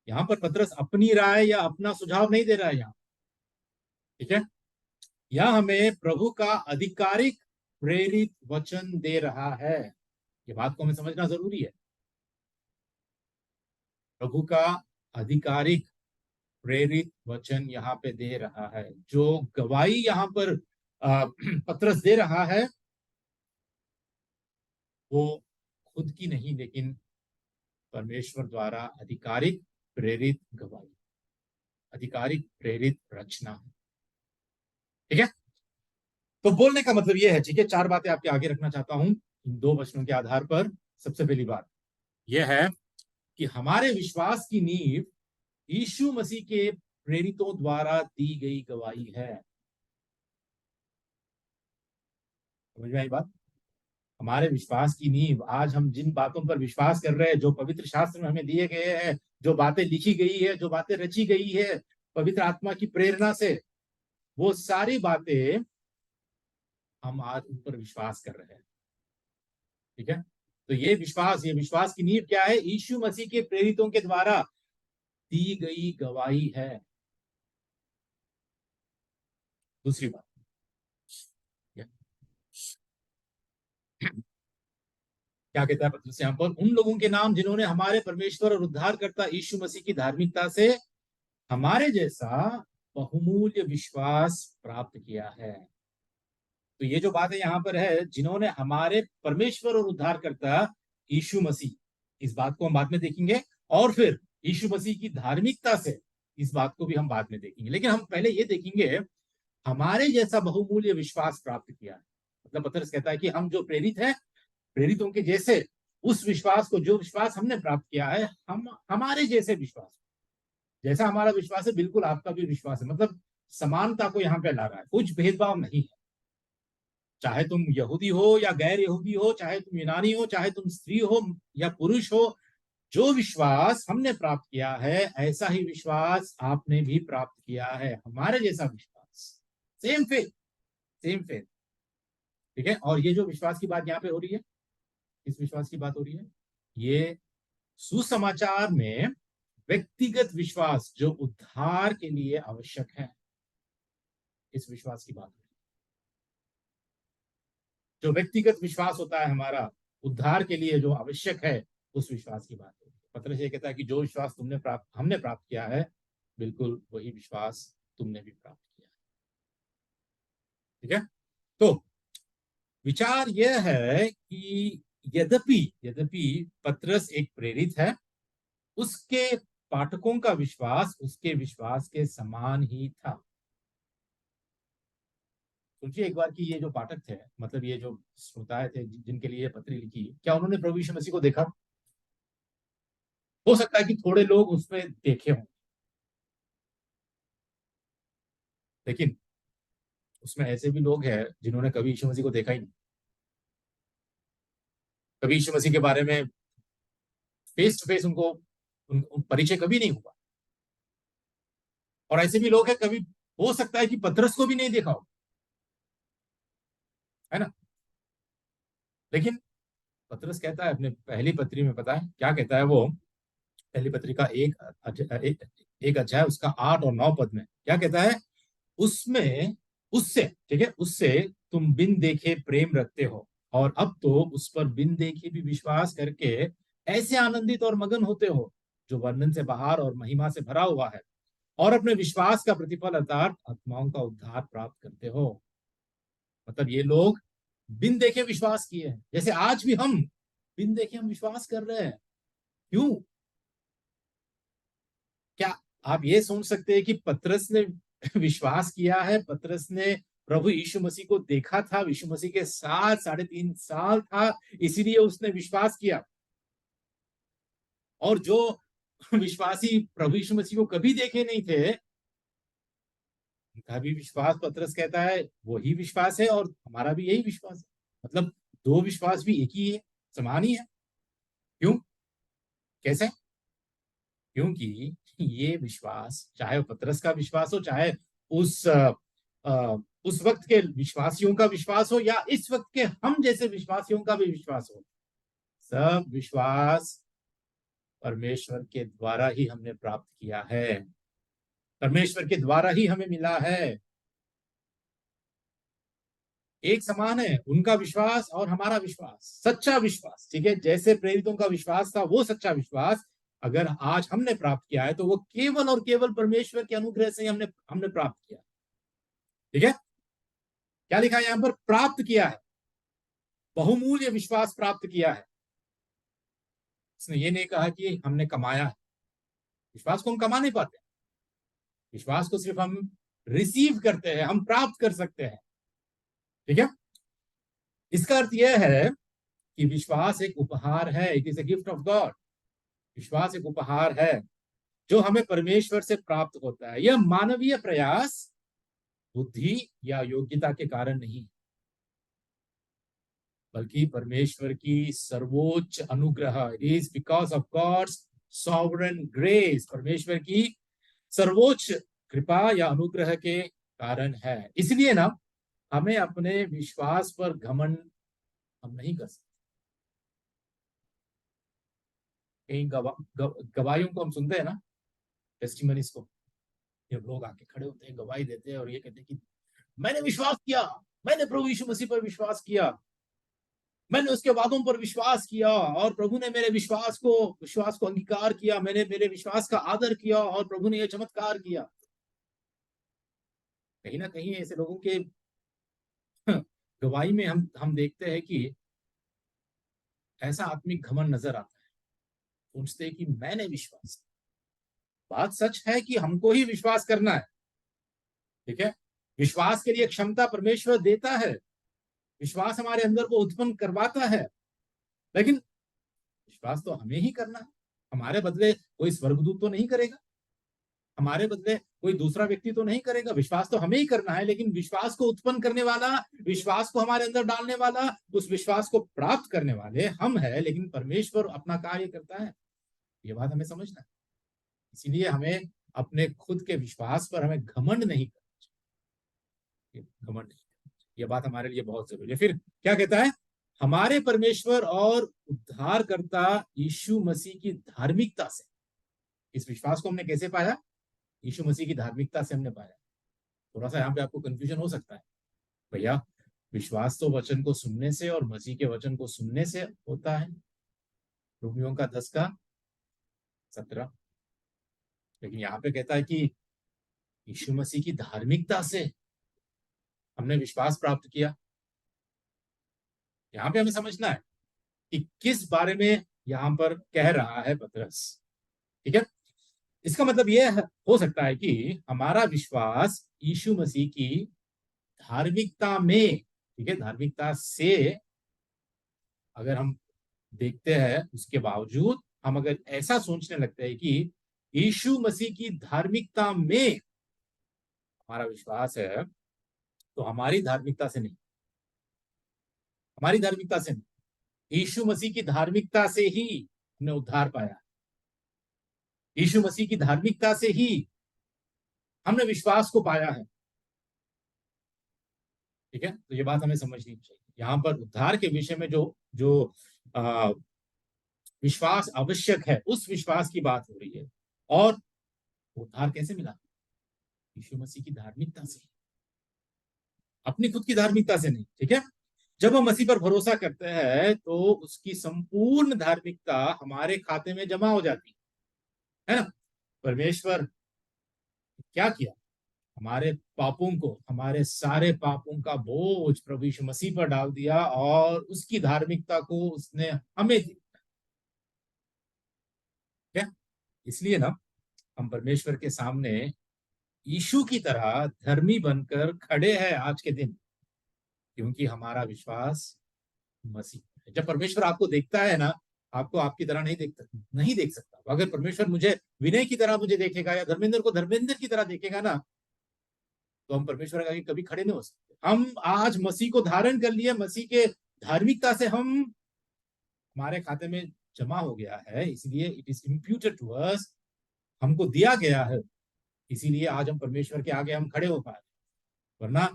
यहाँ पर पतरस अपनी राय या अपना सुझाव नहीं दे रहा है यहाँ। ठीक है, यह हमें प्रभु का आधिकारिक प्रेरित वचन दे रहा है। ये बात को हमें समझना जरूरी है। प्रभु का आधिकारिक प्रेरित वचन यहाँ पे दे रहा है। जो गवाही यहाँ पर पतरस दे रहा है वो खुद की नहीं, लेकिन परमेश्वर द्वारा आधिकारिक प्रेरित गवाही, आधिकारिक प्रेरित रचना है। ठीक है, तो बोलने का मतलब यह है। ठीक है, चार बातें आपके आगे रखना चाहता हूं इन दो वचनों के आधार पर। सबसे पहली बात यह है कि हमारे विश्वास की नींव यीशु मसीह के प्रेरितों द्वारा दी गई गवाही है। समझ में आई बात? हमारे विश्वास की नींव, आज हम जिन बातों पर विश्वास कर रहे हैं, जो पवित्र शास्त्र में हमें दिए गए हैं, जो बातें लिखी गई है, जो बातें रची गई है पवित्र आत्मा की प्रेरणा से, वो सारी बातें हम आज उन पर विश्वास कर रहे हैं। ठीक है, तो ये विश्वास की नींव क्या है? यीशु मसीह के प्रेरितों के द्वारा दी गई गवाही है। दूसरी बात क्या कहता है पतरस यहाँ पर? उन लोगों के नाम जिन्होंने हमारे परमेश्वर और उद्धारकर्ता यीशु मसीह की धार्मिकता से हमारे जैसा बहुमूल्य विश्वास प्राप्त किया है। तो ये जो बात है यहाँ पर है, जिन्होंने हमारे परमेश्वर और उद्धारकर्ता यीशु मसीह, इस बात को हम बाद में देखेंगे, और फिर यीशु मसीह की धार्मिकता से, इस बात को भी हम बाद में देखेंगे। लेकिन हम पहले ये देखेंगे हमारे जैसा बहुमूल्य विश्वास प्राप्त किया है। मतलब पतरस कहता है कि हम जो प्रेरित हैं, प्रेरितों के जैसे उस विश्वास को, जो विश्वास हमने प्राप्त किया है, हम हमारे जैसे विश्वास, जैसा हमारा विश्वास है बिल्कुल आपका भी विश्वास है। मतलब समानता को यहाँ पे ला रहा है, कुछ भेदभाव नहीं है। चाहे तुम यहूदी हो या गैर यहूदी हो, चाहे तुम यूनानी हो, चाहे तुम स्त्री हो या पुरुष हो, जो विश्वास हमने प्राप्त किया है ऐसा ही विश्वास आपने भी प्राप्त किया है, हमारे जैसा विश्वास, सेम फेथ, सेम फेथ। ठीक है, और ये जो विश्वास की बात यहाँ पे हो रही है, इस विश्वास की बात हो रही है, ये सुसमाचार में व्यक्तिगत विश्वास जो उद्धार के लिए आवश्यक है, इस विश्वास की बात हो रही है। जो व्यक्तिगत विश्वास होता है हमारा उद्धार के लिए जो आवश्यक है, उस विश्वास की बात हो रही है। पतरस ये कहता है कि जो विश्वास हमने प्राप्त किया है, बिल्कुल वही विश्वास तुमने भी प्राप्त किया है। ठीक है, तो विचार यह है कि यद्यपि यद्यपि पतरस एक प्रेरित है, उसके पाठकों का विश्वास उसके विश्वास के समान ही था। सोचिए एक बार कि ये जो पाठक थे, मतलब ये जो श्रोताएं थे जिनके लिए पत्री लिखी, क्या उन्होंने प्रभु यीशु मसीह को देखा? हो सकता है कि थोड़े लोग उसमें देखे हों, लेकिन उसमें ऐसे भी लोग हैं जिन्होंने कभी यीशु मसीह को देखा ही नहीं, कभी यीशु मसीह के बारे में फेस टू फेस उनको परिचय कभी नहीं हुआ। और ऐसे भी लोग हैं, कभी हो सकता है कि पतरस को भी नहीं देखा हो, है ना? लेकिन पतरस कहता है अपने पहली पत्री में, पता है क्या कहता है वो? पहली पत्री का एक अध्याय उसका 8 और 9 पद में क्या कहता है? उसमें उससे, ठीक है, उससे तुम बिन देखे प्रेम रखते हो, और अब तो उस पर बिन देखे भी विश्वास करके ऐसे आनंदित और मगन होते हो जो वर्णन से बाहर और महिमा से भरा हुआ है, और अपने विश्वास का प्रतिफल अर्थात आत्माओं का उद्धार प्राप्त करते हो। मतलब ये लोग बिन देखे विश्वास किए हैं, जैसे आज भी हम बिन देखे हम विश्वास कर रहे हैं। क्यों? क्या आप ये सोच सकते हैं कि पतरस ने विश्वास किया है, पतरस ने प्रभु यीशु मसीह को देखा था, यीशु मसीह के साथ 3.5 साल था, इसीलिए उसने विश्वास किया? और जो विश्वासी प्रभु यीशु मसीह को कभी देखे नहीं थे, उनका भी विश्वास, पतरस कहता है, वही विश्वास है, और हमारा भी यही विश्वास है। मतलब दो विश्वास भी एक ही है, समान ही है। क्यों? कैसे? क्योंकि ये विश्वास, चाहे पतरस का विश्वास हो, चाहे उस उस वक्त के विश्वासियों का विश्वास हो, या इस वक्त के हम जैसे विश्वासियों का भी विश्वास हो, सब विश्वास परमेश्वर के द्वारा ही हमने प्राप्त किया है, परमेश्वर के द्वारा ही हमें मिला है। एक समान है उनका विश्वास और हमारा विश्वास, सच्चा विश्वास, ठीक है। जैसे प्रेरितों का विश्वास था वो सच्चा विश्वास अगर आज हमने प्राप्त किया है तो वो केवल और केवल परमेश्वर के अनुग्रह से ही हमने हमने प्राप्त किया, ठीक है। क्या लिखा है यहां पर? प्राप्त किया है, बहुमूल्य विश्वास प्राप्त किया है। इसने ये नहीं कहा कि हमने कमाया है, विश्वास को हम कमा नहीं पाते, विश्वास को सिर्फ हम रिसीव करते हैं, हम प्राप्त कर सकते हैं, ठीक है। इसका अर्थ यह है कि विश्वास एक उपहार है, it is a gift of God. विश्वास एक उपहार है जो हमें परमेश्वर से प्राप्त होता है। यह मानवीय प्रयास, बुद्धि या योग्यता के कारण नहीं, बल्कि परमेश्वर की सर्वोच्च अनुग्रह, it is because of God's sovereign grace, परमेश्वर की सर्वोच्च कृपा या अनुग्रह के कारण है। इसलिए ना हमें अपने विश्वास पर घमंड हम नहीं कर सकते। कई गवाहियों को हम सुनते हैं ना, टेस्टिमनीज को, जब लोग आके खड़े होते हैं, गवाही देते हैं और ये कहते हैं कि मैंने विश्वास किया, मैंने प्रभु यीशु मसीह पर विश्वास किया, मैंने उसके वादों पर विश्वास किया और प्रभु ने मेरे विश्वास को अंगीकार किया, मैंने मेरे विश्वास का आदर किया और प्रभु ने यह चमत्कार किया। कहीं ना कहीं ऐसे लोगों के गवाही में हम देखते हैं कि ऐसा आत्मिक घमंड नजर आता है। सोचते हैं कि मैंने विश्वास, बात सच है कि हमको ही विश्वास करना है, ठीक है। विश्वास के लिए क्षमता परमेश्वर देता है, विश्वास हमारे अंदर को उत्पन्न करवाता है, लेकिन विश्वास तो हमें ही करना है। हमारे बदले कोई स्वर्गदूत तो नहीं करेगा, हमारे बदले कोई दूसरा व्यक्ति तो नहीं करेगा, विश्वास तो हमें ही करना है। लेकिन विश्वास को उत्पन्न करने वाला, विश्वास को हमारे अंदर डालने वाला, उस विश्वास को प्राप्त करने वाले हम हैं, लेकिन परमेश्वर अपना कार्य करता है। ये बात हमें समझना है। इसीलिए हमें अपने खुद के विश्वास पर हमें घमंड नहीं करना चाहिए, घमंड नहीं। ये बात हमारे लिए बहुत जरूरी है। फिर क्या कहता है? हमारे परमेश्वर और उद्धारकर्ता यीशु मसीह की धार्मिकता से। इस विश्वास को हमने कैसे पाया? यीशु मसीह की धार्मिकता से हमने पाया। थोड़ा सा यहाँ पे आपको कंफ्यूजन हो सकता है, भैया विश्वास तो वचन को सुनने से और मसीह के वचन को सुनने से होता है, रोमियों का 10:17। लेकिन यहाँ पे कहता है कि यीशु मसीह की धार्मिकता से हमने विश्वास प्राप्त किया। यहाँ पे हमें समझना है कि किस बारे में यहाँ पर कह रहा है पतरस, ठीक है। इसका मतलब यह हो सकता है कि हमारा विश्वास यीशु मसीह की धार्मिकता में, ठीक है, धार्मिकता से अगर हम देखते हैं, उसके बावजूद हम अगर ऐसा सोचने लगते हैं कि यीशु मसीह की धार्मिकता में हमारा विश्वास है, तो हमारी धार्मिकता से नहीं, हमारी धार्मिकता से नहीं, यीशु मसीह की धार्मिकता से ही हमने उद्धार पाया, यीशु मसीह की धार्मिकता से ही हमने विश्वास को पाया है, ठीक है। तो ये बात हमें समझनी चाहिए। यहाँ पर उद्धार के विषय में जो जो आ, विश्वास आवश्यक है, उस विश्वास की बात हो रही है। और उद्धार कैसे मिला? यीशु मसीह की धार्मिकता से, अपनी खुद की धार्मिकता से नहीं, ठीक है। जब हम मसीह पर भरोसा करते हैं तो उसकी संपूर्ण धार्मिकता हमारे खाते में जमा हो जाती है ना। परमेश्वर क्या किया? हमारे पापों को, हमारे सारे पापों का बोझ प्रभु यीशु मसीह पर डाल दिया और उसकी धार्मिकता को उसने हमें दी, ठीक है। इसलिए ना हम परमेश्वर के सामने यीशु की तरह धर्मी बनकर खड़े हैं आज के दिन, क्योंकि हमारा विश्वास मसीह है। जब परमेश्वर आपको देखता है ना, आपको आपकी तरह नहीं देख सकता। अगर परमेश्वर मुझे विनय की तरह मुझे देखेगा या धर्मेंद्र को धर्मेंद्र की तरह देखेगा ना, तो हम परमेश्वर के आगे कभी खड़े नहीं हो सकते। हम आज मसीह को धारण कर लिए, मसीह के धार्मिकता से हम, हमारे खाते में जमा हो गया है, इसलिए it is imputed to us, हमको दिया गया है, इसीलिए आज हम परमेश्वर के आगे हम खड़े हो पाए। वरना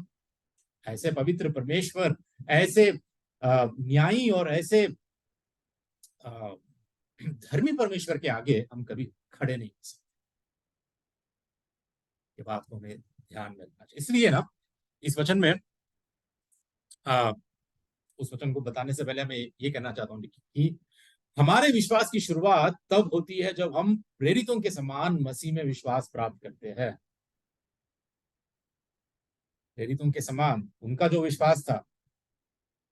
ऐसे पवित्र परमेश्वर, ऐसे न्यायी और ऐसे धर्मी परमेश्वर के आगे हम कभी खड़े नहीं हो सकते। ये बात को हमें ध्यान में रखना चाहिए। इसलिए ना इस वचन में आ, उस वचन को बताने से पहले मैं ये कहना चाहता हूँ कि हमारे विश्वास की शुरुआत तब होती है जब हम प्रेरितों के समान मसीह में विश्वास प्राप्त करते हैं। प्रेरितों के समान उनका जो विश्वास था,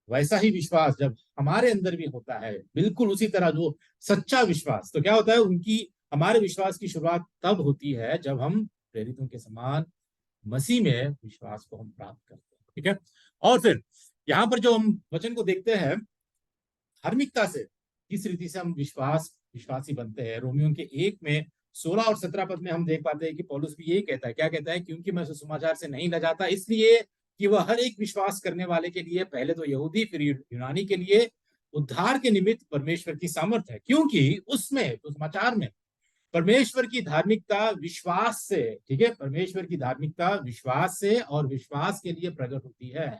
वैसा ही विश्वास जब हमारे अंदर भी होता है, बिल्कुल उसी तरह जो सच्चा विश्वास, तो क्या होता है, उनकी हमारे विश्वास की शुरुआत तब होती है जब हम प्रेरितों के समान मसीह में विश्वास को हम प्राप्त करते हैं। ठीक है। और फिर यहाँ पर जो हम वचन को देखते हैं, धार्मिकता से किस रीति से हम विश्वासी बनते हैं। रोमियो के 1 में 16 और 17 पद में हम देख पाते हैं कि पौलुस भी यही कहता है। क्या कहता है? क्योंकि मैं सुसमाचार से नहीं लजाता, इसलिए कि वह हर एक विश्वास करने वाले के लिए, पहले तो यहूदी फिर यूनानी के लिए उद्धार के निमित्त परमेश्वर की सामर्थ है। क्योंकि उसमें सुसमाचार में परमेश्वर की धार्मिकता विश्वास से, ठीक है, परमेश्वर की धार्मिकता विश्वास से और विश्वास के लिए प्रकट होती है।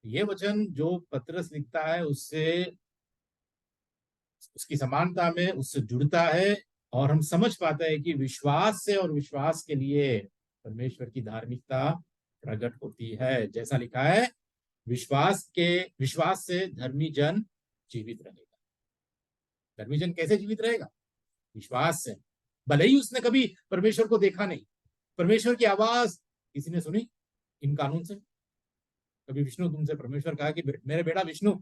ये वचन जो पतरस लिखता है उससे, उसकी समानता में उससे जुड़ता है, और हम समझ पाते हैं कि विश्वास से और विश्वास के लिए परमेश्वर की धार्मिकता प्रकट होती है। जैसा लिखा है, विश्वास से धर्मी जन जीवित रहेगा। धर्मी जन कैसे जीवित रहेगा? विश्वास से। भले ही उसने कभी परमेश्वर को देखा नहीं, परमेश्वर की आवाज किसी ने सुनी इन कानून से? कभी विष्णु तुमसे परमेश्वर कहा कि मेरे बेटा विष्णु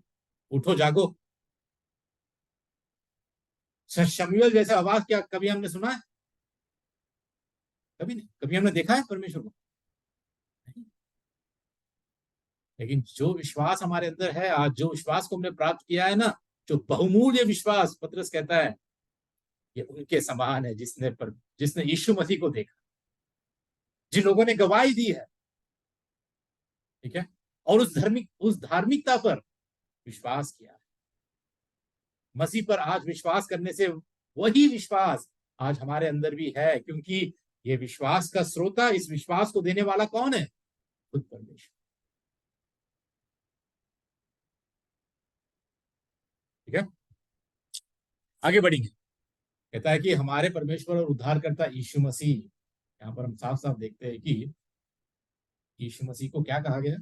उठो जागो? शमूएल जैसा आवाज क्या कभी हमने सुना है? कभी नहीं। कभी हमने देखा है परमेश्वर को? नहीं। लेकिन जो विश्वास हमारे अंदर है आज, जो विश्वास को हमने प्राप्त किया है ना, जो बहुमूल्य विश्वास, पतरस कहता है ये उनके समान है जिसने यीशु मसीह को देखा, जिन लोगों ने गवाही दी है। ठीक है। और उस धार्मिकता पर विश्वास किया है। मसीह पर आज विश्वास करने से वही विश्वास आज हमारे अंदर भी है, क्योंकि ये विश्वास का स्रोता, इस विश्वास को देने वाला कौन है? खुद परमेश्वर। ठीक है। आगे बढ़ेंगे। कहता है कि हमारे परमेश्वर और उद्धारकर्ता यीशु मसीह, यहाँ पर हम साफ साफ देखते हैं कि यीशु मसीह को क्या कहा गया?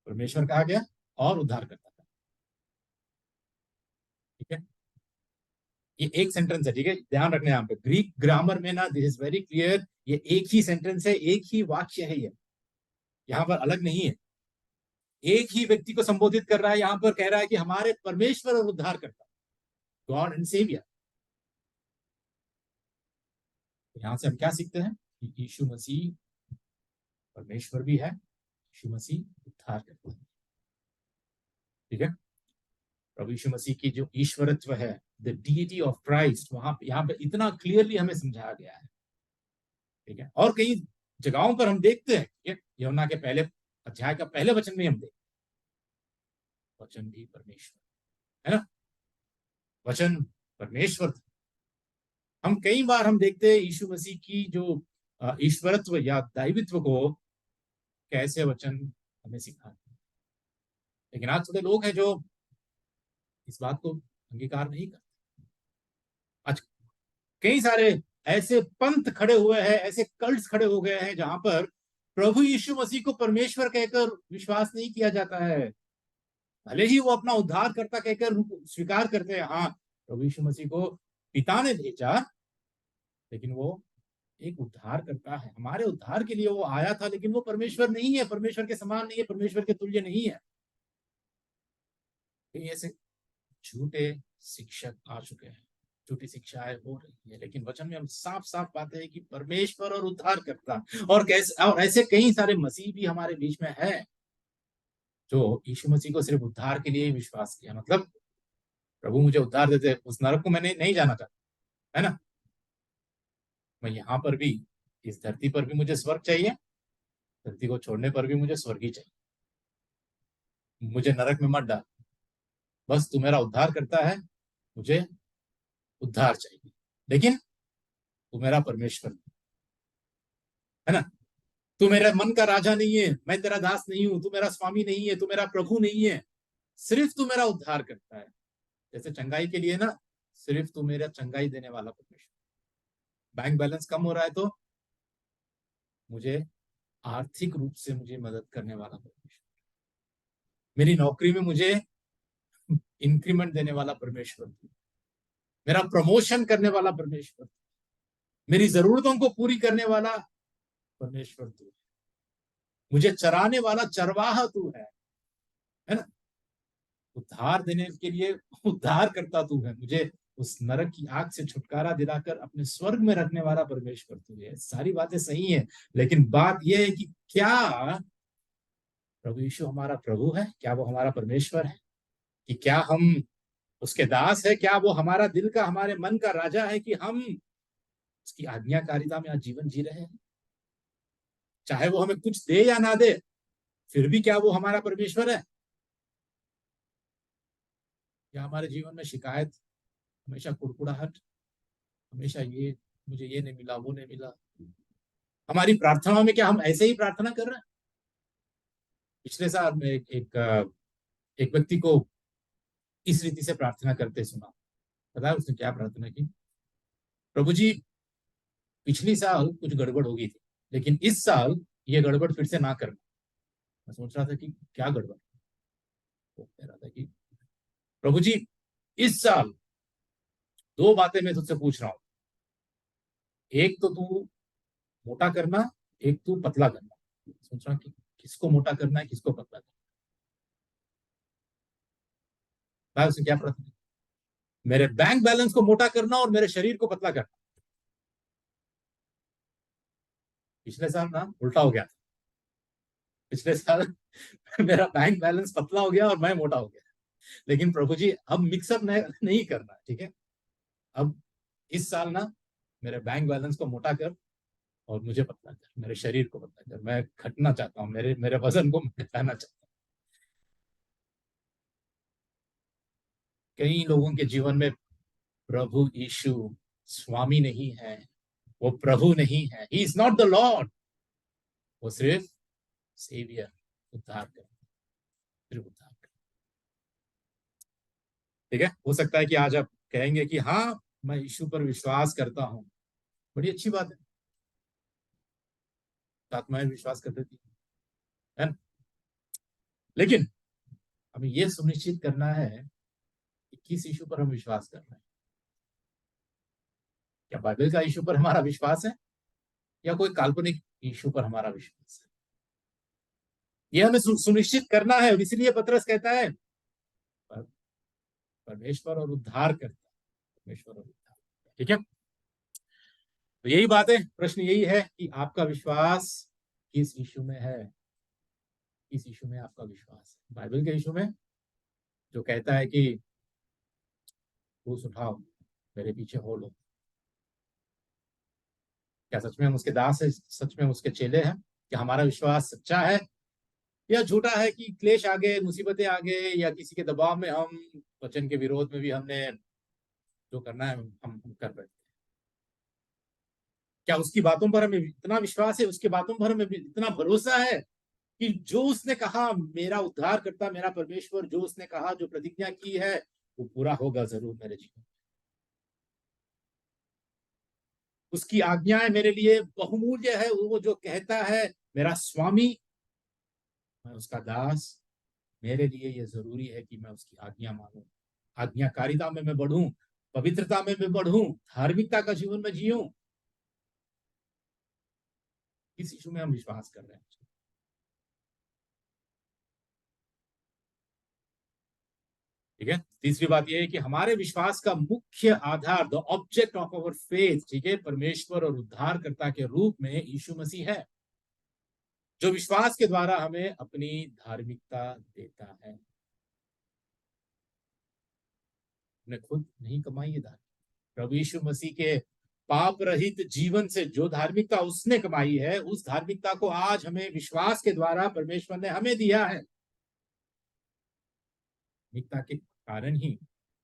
परमेश्वर कहा गया और उद्धारकर्ता। ठीक है। ये एक सेंटेंस है। ठीक है, ध्यान रखना यहाँ पे ग्रीक ग्रामर में ना, दिस इज वेरी क्लियर, ये एक ही सेंटेंस है, एक ही वाक्य है, ये यहाँ पर अलग नहीं है। एक ही व्यक्ति को संबोधित कर रहा है। यहाँ पर कह रहा है कि हमारे परमेश्वर और उद्धारकर्ता, गॉड एंड सेवियर। यहां से हम क्या सीखते हैं कि यीशु मसीह परमेश्वर भी है, यीशु मसीह उद्धार करता है। ठीक है। प्रभु यीशु मसीह की जो ईश्वरत्व है, द डीटी ऑफ क्राइस्ट, वहां यहाँ पे इतना क्लियरली हमें समझाया गया है। ठीक है। और कई जगहों पर हम देखते हैं, यूहन्ना के पहले अध्याय का पहले वचन में हम देखते, वचन भी परमेश्वर है ना, वचन परमेश्वर था। हम कई बार हम देखते हैं यीशु मसीह की जो ईश्वरत्व या दैवित्व को कैसे वचन हमें सिखाते हैं। लेकिन आज थोड़े लोग हैं जो इस बात को अंगीकार नहीं करते। आज कई सारे ऐसे पंथ खड़े हुए हैं, ऐसे कल्ट्स खड़े हो गए हैं जहां पर प्रभु यीशु मसीह को परमेश्वर कहकर विश्वास नहीं किया जाता है। भले ही वो अपना उद्धार करता कहकर स्वीकार करते हैं, हाँ प्रभु यीशु मसीह को पिता ने भेजा, लेकिन वो एक उद्धार करता है, हमारे उद्धार के लिए वो आया था, लेकिन वो परमेश्वर नहीं है, परमेश्वर के समान नहीं है, परमेश्वर के तुल्य नहीं है। ऐसे झूठे शिक्षक आ चुके हैं, झूठी शिक्षाएं हो रही है। लेकिन वचन में हम साफ साफ पाते हैं कि परमेश्वर और उद्धार करता, और कैसे, और ऐसे कई सारे मसीह भी हमारे बीच में है जो यीशु मसीह को सिर्फ उद्धार के लिए ही विश्वास किया। मतलब प्रभु मुझे उद्धार देते, उस नरक को मैंने नहीं जाना चाहता, है ना, मैं यहाँ पर भी, इस धरती पर भी मुझे स्वर्ग चाहिए, धरती को छोड़ने पर भी मुझे स्वर्ग ही चाहिए। मुझे नरक में मत डाल, बस तू मेरा उद्धार करता है, मुझे उद्धार चाहिए, लेकिन तू मेरा परमेश्वर है ना, तू मेरे मन का राजा नहीं है, मैं तेरा दास नहीं हूं, तू मेरा स्वामी नहीं है, तू मेरा प्रभु नहीं है, सिर्फ तू मेरा उद्धार करता है। जैसे चंगाई के लिए ना, सिर्फ तू मेरा चंगाई देने वाला परमेश्वर। बैंक बैलेंस कम हो रहा है तो मुझे आर्थिक रूप से मुझे मदद करने वाला परमेश्वर। मेरी नौकरी में मुझे इंक्रीमेंट देने वाला परमेश्वर, मेरा प्रमोशन करने वाला परमेश्वर, मेरी जरूरतों को पूरी करने वाला परमेश्वर तू, मुझे चराने वाला चरवाहा तू है ना। उद्धार देने के लिए उद्धार करता तू है, मुझे उस नरक की आग से छुटकारा दिलाकर अपने स्वर्ग में रखने वाला परमेश्वर तू है। सारी बातें सही है, लेकिन बात यह है कि क्या प्रभु यीशु हमारा प्रभु है? क्या वो हमारा परमेश्वर है? कि क्या हम उसके दास है? क्या वो हमारा दिल का, हमारे मन का राजा है कि हम उसकी आज्ञाकारिता में आज जीवन जी रहे हैं? चाहे वो हमें कुछ दे या ना दे, फिर भी क्या वो हमारा परमेश्वर है? या हमारे जीवन में शिकायत, हमेशा कुड़कुड़ाहट, हमेशा ये मुझे ये नहीं मिला, वो नहीं मिला? हमारी प्रार्थनाओं में क्या हम ऐसे ही प्रार्थना कर रहे हैं? पिछले साल में एक व्यक्ति को इस रीति से प्रार्थना करते सुना। पता है उसने क्या प्रार्थना की? प्रभु जी, पिछली साल कुछ गड़बड़ हो गई थी, लेकिन इस साल ये गड़बड़ फिर से ना करना। मैं सोच रहा था कि क्या गड़बड़। वो कह रहा था कि प्रभु जी, इस साल दो बातें मैं तुझसे पूछ रहा हूँ। एक तो तू मोटा करना, एक तू पतला करना। सोच रहा कि किसको मोटा करना है, किसको पतला करना है। उसने क्या प्रार्थना? मेरे बैंक बैलेंस को मोटा करना और मेरे शरीर को पतला करना। पिछले साल ना उल्टा हो गया था। पिछले साल मेरा बैंक बैलेंस पतला हो गया और मैं मोटा हो गया। लेकिन प्रभु जी, अब मिक्सअप नहीं करना, ठीक है? अब इस साल ना मेरे बैंक बैलेंस को मोटा कर और मुझे पतला कर, मेरे शरीर को पतला कर। मैं घटना चाहता हूँ, मेरे मेरे वजन को मैं घटाना चाहता हूँ। कई लोगों के जीवन में प्रभु यीशु स्वामी नहीं है, वो प्रभु नहीं है। He is not the Lord. वो सिर्फ सेवियर, उद्धार कर, सिर्फ उद्धार कर। ठीक है, हो सकता है कि आज आप कहेंगे कि हाँ, मैं यीशु पर विश्वास करता हूँ। बड़ी अच्छी बात है, आत्माएं विश्वास कर देती है ना? लेकिन हमें यह सुनिश्चित करना है कि किस यीशु पर हम विश्वास कर रहे हैं। क्या बाइबल का यीशु पर हमारा विश्वास है, या कोई काल्पनिक यीशु पर हमारा विश्वास है? यह हमें सुनिश्चित करना है, और इसलिए पतरस कहता है परमेश्वर और उद्धार करता, परमेश्वर और उद्धार। ठीक है, तो यही बात है। प्रश्न यही है कि आपका विश्वास किस यीशु में है? किस यीशु में आपका विश्वास है? बाइबल के यीशु में जो कहता है कि क्रूस उठाओ, मेरे पीछे हो लो। क्या सच में हम उसके दास है? सच में उसके चेले हैं? क्या हमारा विश्वास सच्चा है या झूठा है? कि क्लेश आ गए, मुसीबतें आ गए, या किसी के दबाव में हम वचन के विरोध में भी हमने जो करना है हम कर बैठे? क्या उसकी बातों पर हमें इतना विश्वास है, उसकी बातों पर हमें इतना भरोसा है कि जो उसने कहा, मेरा उद्धार करता, मेरा परमेश्वर जो उसने कहा, जो प्रतिज्ञा की है, वो पूरा होगा जरूर मेरे जीवन में। उसकी आज्ञाएं मेरे लिए बहुमूल्य है। वो जो कहता है मेरा स्वामी, मैं उसका दास, मेरे लिए ये जरूरी है कि मैं उसकी आज्ञा मानूं, आज्ञाकारिता में मैं बढ़ूं, पवित्रता में मैं बढ़ूं, धार्मिकता का जीवन में जीऊं। किस यीशु में हम विश्वास कर रहे हैं? ठीक है, तीसरी बात यह है कि हमारे विश्वास का मुख्य आधार, the object of our faith, ठीक है, परमेश्वर और उद्धारकर्ता के रूप में यीशु मसीह है, जो विश्वास के द्वारा हमें अपनी धार्मिकता देता है। हमने खुद नहीं कमाई है धार्मिकता। प्रभु यीशु मसीह के पाप रहित जीवन से जो धार्मिकता उसने कमाई है, उस धार्मिकता को आज हमें विश्वास के द्वारा परमेश्वर ने हमें दिया है। धार्मिकता के कारण ही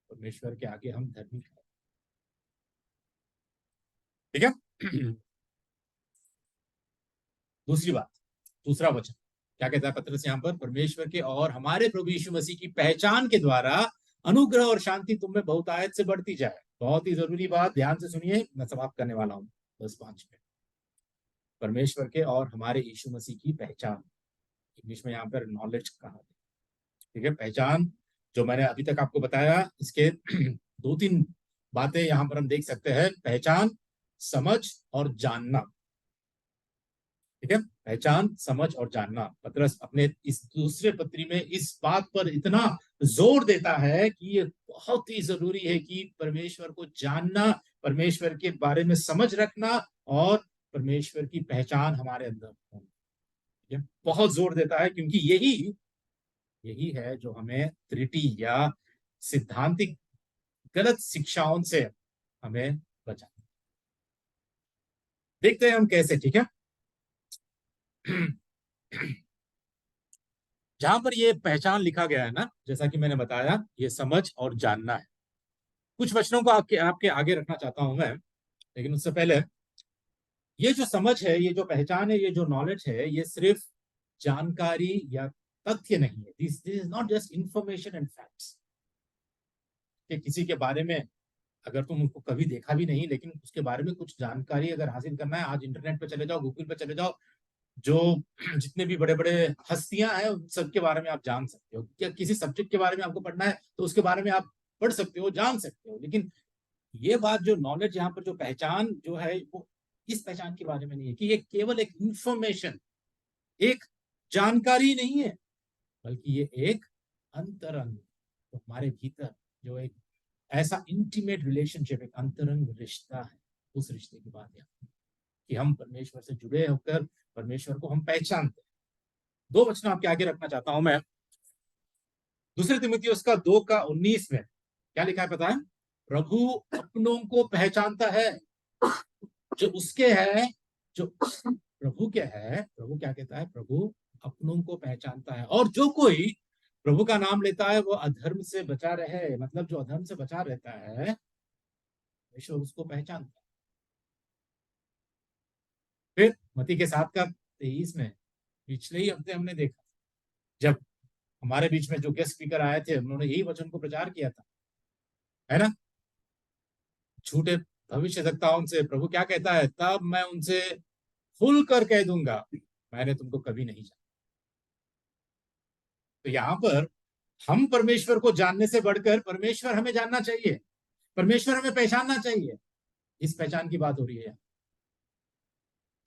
परमेश्वर के आगे हम धार्मिक हैं। ठीक है। दूसरी बात, दूसरा वचन क्या कहता है पतरस यहाँ पर? परमेश्वर के और हमारे प्रभु यीशु मसीह की पहचान के द्वारा अनुग्रह और शांति तुम में बहुतायत से बढ़ती जाए। बहुत ही जरूरी बात, ध्यान से सुनिए, मैं समाप्त करने वाला हूँ बस 5 मिनट। परमेश्वर के और हमारे यीशु मसीह की पहचान, इंग्लिश में यहाँ पर नॉलेज कहा है, ठीक है। पहचान जो मैंने अभी तक आपको बताया, इसके 2-3 बातें यहाँ पर हम देख सकते हैं। पहचान, समझ और जानना, ठीक है। पहचान, समझ और जानना। पतरस अपने इस दूसरे पत्री में इस बात पर इतना जोर देता है कि ये बहुत ही जरूरी है कि परमेश्वर को जानना, परमेश्वर के बारे में समझ रखना और परमेश्वर की पहचान हमारे अंदर हो। ये बहुत जोर देता है, क्योंकि यही यही है जो हमें त्रुटि या सिद्धांतिक गलत शिक्षाओं से हमें बचाता है। देखते हैं हम कैसे, ठीक है। जहां पर ये पहचान लिखा गया है ना, जैसा कि मैंने बताया, ये समझ और जानना है। कुछ वचनों को आपके आपके आगे रखना चाहता हूं मैं, लेकिन उससे पहले, ये जो समझ है, ये जो पहचान है, ये जो नॉलेज है, ये सिर्फ जानकारी या तथ्य नहीं है। This is not just information and facts. कि किसी के बारे में अगर तुम उनको कभी देखा भी नहीं, लेकिन उसके बारे में कुछ जानकारी अगर हासिल करना है, आज इंटरनेट पे चले जाओ, गूगल पे चले जाओ, जो जितने भी बड़े बड़े हस्तियां हैं उन सबके बारे में आप जान सकते हो। क्या किसी सब्जेक्ट के बारे में आपको पढ़ना है तो उसके बारे में आप पढ़ सकते हो, जान सकते हो। लेकिन ये बात, जो नॉलेज यहाँ पर, जो पहचान जो है, वो इस पहचान के बारे में नहीं है कि ये केवल एक इंफॉर्मेशन, एक जानकारी नहीं है, बल्कि ये एक अंतरंग, तो हमारे भीतर जो एक ऐसा इंटीमेट रिलेशनशिप, एक अंतरंग रिश्ता है, उस रिश्ते की बात है कि हम परमेश्वर से जुड़े होकर परमेश्वर को हम पहचानते हैं। 2 वचन आपके आगे रखना चाहता हूं मैं। दूसरे तिमुथियुस का 2:19 में क्या लिखा है पता है? प्रभु अपनों को पहचानता है जो उसके है, जो प्रभु के है। प्रभु क्या कहता है? प्रभु अपनों को पहचानता है, और जो कोई प्रभु का नाम लेता है वो अधर्म से बचा रहे। मतलब जो अधर्म से बचा रहता है, ईश्वर उसको पहचानता है। फिर मती के 7:23 में पिछले ही हफ्ते हमने देखा, जब हमारे बीच में जो गेस्ट स्पीकर आए थे, उन्होंने यही वचन को प्रचार किया था, है ना। झूठे भविष्य वक्ताओं से प्रभु क्या कहता है? तब मैं उनसे खुल कर कह दूंगा, मैंने तुमको कभी नहीं जाना। तो यहाँ पर हम परमेश्वर को जानने से बढ़कर परमेश्वर हमें जानना चाहिए, परमेश्वर हमें पहचानना चाहिए। इस पहचान की बात हो रही है।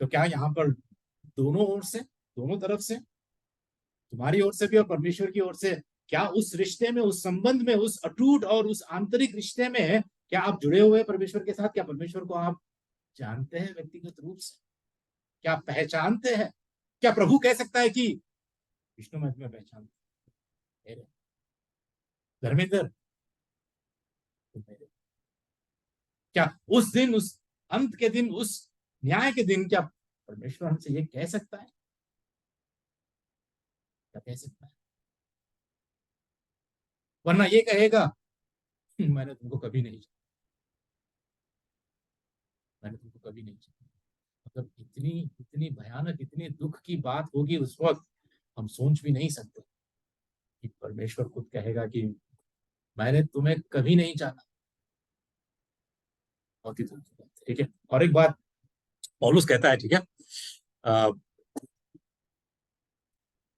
तो क्या यहाँ पर दोनों ओर से, दोनों तरफ से, तुम्हारी ओर से भी और परमेश्वर की ओर से, क्या उस रिश्ते में, उस संबंध में, उस अटूट और उस आंतरिक रिश्ते में क्या आप जुड़े हुए हैं परमेश्वर के साथ? क्या परमेश्वर को आप जानते हैं व्यक्तिगत रूप से? क्या पहचानते हैं? क्या प्रभु कह सकता है कि विष्णु मैं तुम्हें पहचानता हूं, धर्मेंद्र तुम मेरे? क्या उस दिन, उस अंत के दिन, उस न्याय के दिन, क्या परमेश्वर हमसे ये कह सकता है? क्या कह सकता है? वरना ये कहेगा मैंने तुमको कभी नहीं जाना, मैंने तुमको कभी नहीं जाना। मतलब इतनी इतनी भयानक, इतनी दुख की बात होगी उस वक्त, हम सोच भी नहीं सकते कि परमेश्वर खुद कहेगा कि मैंने तुम्हें कभी नहीं जाना। बहुत ही दुख की बात है, ठीक है। और एक बात पौलुस कहता है, ठीक है,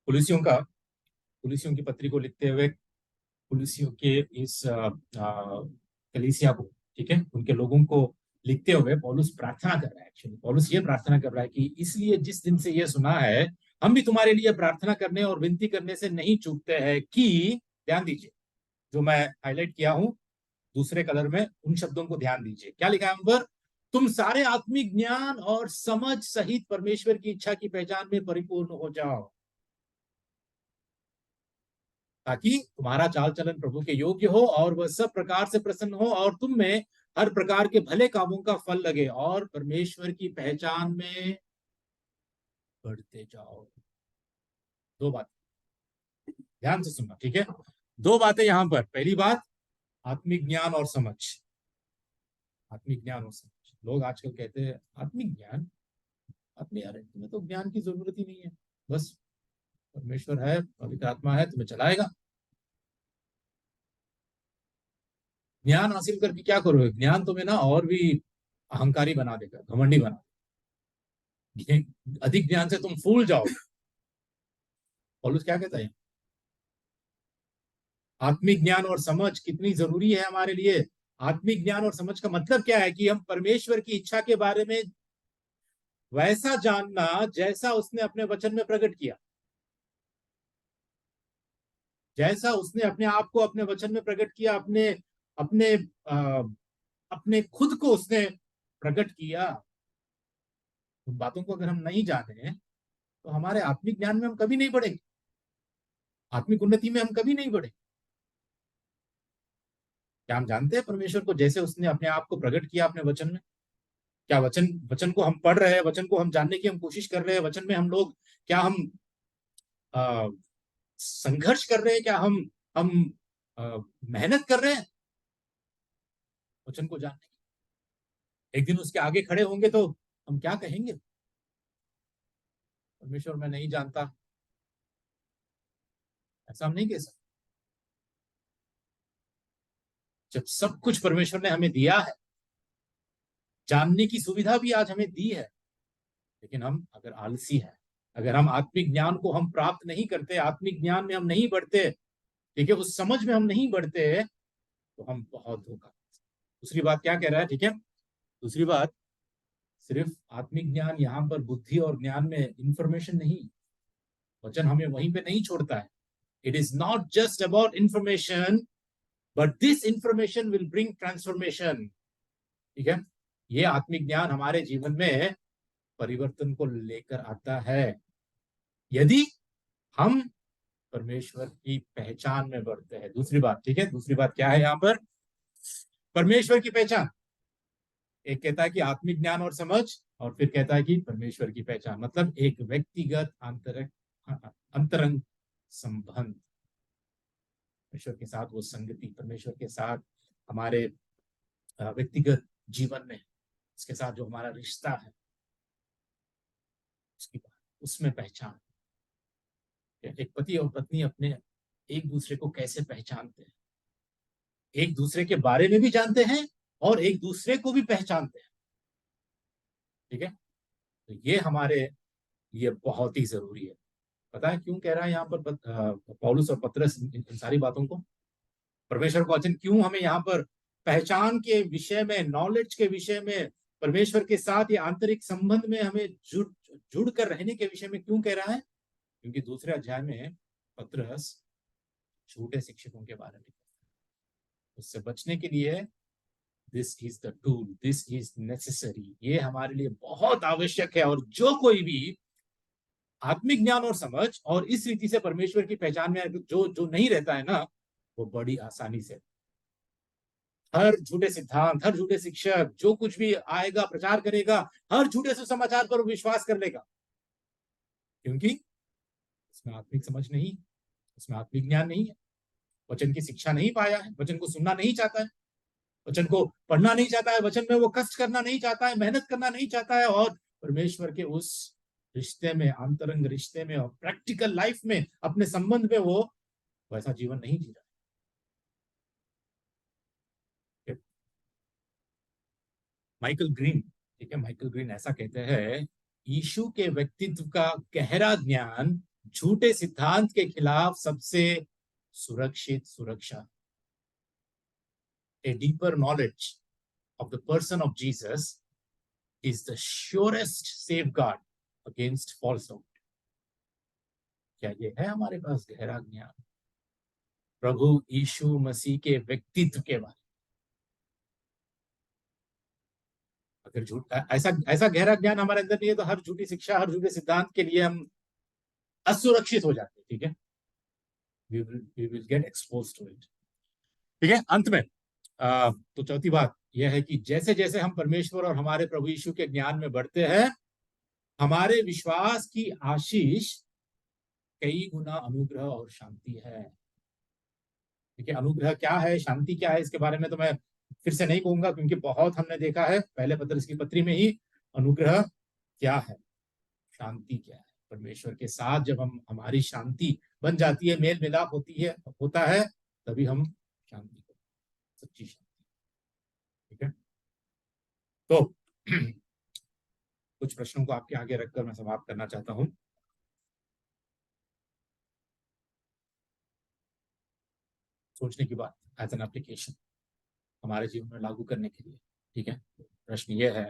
पुलिसियों पुलिसियों की पत्री को लिखते हुए, पुलिसियों के इस कलीसिया को, ठीक है, उनके लोगों को लिखते हुए पौलुस प्रार्थना कर रहा है। एक्चुअली पौलुस ये प्रार्थना कर रहा है कि इसलिए जिस दिन से ये सुना है, हम भी तुम्हारे लिए प्रार्थना करने और विनती करने से नहीं चूकते हैं कि, ध्यान दीजिए, जो मैं हाईलाइट किया हूं दूसरे कलर में, उन शब्दों को ध्यान दीजिए। क्या लिखा है उन पर? तुम सारे आत्मिक ज्ञान और समझ सहित परमेश्वर की इच्छा की पहचान में परिपूर्ण हो जाओ, ताकि तुम्हारा चाल चलन प्रभु के योग्य हो और वह सब प्रकार से प्रसन्न हो और तुम में हर प्रकार के भले कामों का फल लगे और परमेश्वर की पहचान में बढ़ते जाओ। 2 बात ध्यान से सुनना, ठीक है। 2 बातें यहां पर। पहली बात, आत्मिक ज्ञान और समझ। आत्मिक ज्ञान और समझ। लोग आजकल कहते हैं आत्मिक ज्ञान, आत्मिक, अरे तुम्हें तो ज्ञान की जरूरत ही नहीं है, बस परमेश्वर है, पवित्र आत्मा है, तुम्हें चलाएगा। ज्ञान हासिल करके क्या करोगे? ज्ञान तुम्हें ना और भी अहंकारी बना देगा, घमंडी बना देगा। अधिक ज्ञान से तुम फूल जाओगे। पौलुस क्या कहता है? आत्मिक ज्ञान और समझ कितनी जरूरी है हमारे लिए। आत्मिक ज्ञान और समझ का मतलब क्या है? कि हम परमेश्वर की इच्छा के बारे में वैसा जानना जैसा उसने अपने वचन में प्रकट किया, जैसा उसने अपने आप को अपने वचन में प्रकट किया, अपने अपने आ, अपने खुद को उसने प्रकट किया। उन बातों को अगर हम नहीं जाने तो हमारे आत्मिक ज्ञान में हम कभी नहीं बढ़ेंगे, आत्मिक उन्नति में हम कभी नहीं बढ़े। क्या हम जानते हैं परमेश्वर को जैसे उसने अपने आप को प्रकट किया अपने वचन में? क्या वचन वचन को हम पढ़ रहे हैं, वचन को हम जानने की हम कोशिश कर रहे हैं, वचन में हम लोग क्या हम आ, संघर्ष कर रहे हैं, क्या हम आ, मेहनत कर रहे हैं वचन को जानने की? एक दिन उसके आगे खड़े होंगे तो हम क्या कहेंगे? परमेश्वर मैं नहीं जानता, ऐसा हम नहीं कह सकते। जब सब कुछ परमेश्वर ने हमें दिया है, जानने की सुविधा भी आज हमें दी है, लेकिन हम अगर आलसी है, अगर हम आत्मिक ज्ञान को हम प्राप्त नहीं करते, आत्मिक ज्ञान में हम नहीं बढ़ते, ठीक है, उस समझ में हम नहीं बढ़ते, तो हम बहुत धोखा। दूसरी बात क्या कह रहा है? ठीक है, दूसरी बात, सिर्फ आत्मिक ज्ञान यहाँ पर बुद्धि और ज्ञान में इंफॉर्मेशन नहीं, वचन हमें वहीं पे नहीं छोड़ता है। It is not just about information, but this information will bring transformation. ठीक है, ये आत्मिक ज्ञान हमारे जीवन में परिवर्तन को लेकर आता है, यदि हम परमेश्वर की पहचान में बढ़ते हैं। दूसरी बात, ठीक है, दूसरी बात क्या है यहाँ पर? परमेश्वर की पहचान। एक कहता है कि आत्मिक ज्ञान और समझ, और फिर कहता है कि परमेश्वर की पहचान, मतलब एक व्यक्तिगत अंतरंग संबंध, परमेश्वर के साथ वो संगति, परमेश्वर के साथ हमारे व्यक्तिगत जीवन में उसके साथ जो हमारा रिश्ता है, उसकी बात, उसमें पहचान। एक पति और पत्नी अपने एक दूसरे को कैसे पहचानते हैं, एक दूसरे के बारे में भी जानते हैं और एक दूसरे को भी पहचानते हैं। ठीक है, तो ये हमारे लिए बहुत ही जरूरी है। पता है क्यों कह रहा है यहाँ पर पौलुस और पतरस इन सारी बातों को? परमेश्वर का वचन क्यों हमें यहाँ पर पहचान के विषय में, नॉलेज के विषय में, परमेश्वर के साथ ये आंतरिक संबंध में हमें जुड़ कर रहने के विषय में क्यों कह रहा है? क्योंकि दूसरे अध्याय में पतरस झूठे शिक्षकों के बारे में, उससे बचने के लिए this is the tool, this is necessary, ये हमारे लिए बहुत आवश्यक है। और जो कोई भी आत्मिक ज्ञान और समझ और इस रीति से परमेश्वर की पहचान में जो जो नहीं रहता है ना, वो बड़ी आसानी से हर झूठे सिद्धांत, हर झूठे शिक्षक जो कुछ भी आएगा प्रचार करेगा, हर झूठे सुसमाचार पर विश्वास कर लेगा, क्योंकि इसमें आत्मिक समझ नहीं, इसमें आत्मिक ज्ञान नहीं है, वचन की शिक्षा नहीं पाया है, वचन को सुनना नहीं चाहता है, वचन को पढ़ना नहीं चाहता है, वचन में वो कष्ट करना नहीं चाहता है, मेहनत करना नहीं चाहता है, और परमेश्वर के उस रिश्ते में, अंतरंग रिश्ते में और प्रैक्टिकल लाइफ में, अपने संबंध में वो वैसा जीवन नहीं जी रहा है। माइकल ग्रीन, ठीक है, माइकल ग्रीन ऐसा कहते हैं, यीशु के व्यक्तित्व का गहरा ज्ञान झूठे सिद्धांत के खिलाफ सबसे सुरक्षित सुरक्षा। A deeper knowledge of the person of Jesus is the surest safeguard against falsehood. क्या ये है हमारे पास गहरा ज्ञान प्रभु यीशु मसीह के व्यक्तित्व के बारे में? अगर झूठ ऐसा ऐसा गहरा ज्ञान हमारे अंदर नहीं है, तो हर झूठी शिक्षा, हर झूठे सिद्धांत के लिए हम असुरक्षित हो जाते हैं। ठीक है, we will get exposed to it। ठीक है, अंत में तो चौथी बात यह है कि जैसे जैसे हम परमेश्वर और हमारे प्रभु यीशु के ज्ञान में बढ़ते हैं, हमारे विश्वास की आशीष कई गुना अनुग्रह और शांति है। ठीक है, अनुग्रह क्या है, शांति क्या है, इसके बारे में तो मैं फिर से नहीं कहूंगा, क्योंकि बहुत हमने देखा है पहले पत्रस की पत्री में ही। अनुग्रह क्या है, शांति क्या है, परमेश्वर के साथ जब हम, हमारी शांति बन जाती है, मेल मिलाप होती है, होता है, तभी हम शांति को, सच्ची शांति तो कुछ प्रश्नों को आपके आगे रखकर मैं समाप्त करना चाहता हूं। सोचने की बात, एज एन एप्लीकेशन, हमारे जीवन में लागू करने के लिए। ठीक है, प्रश्न ये है,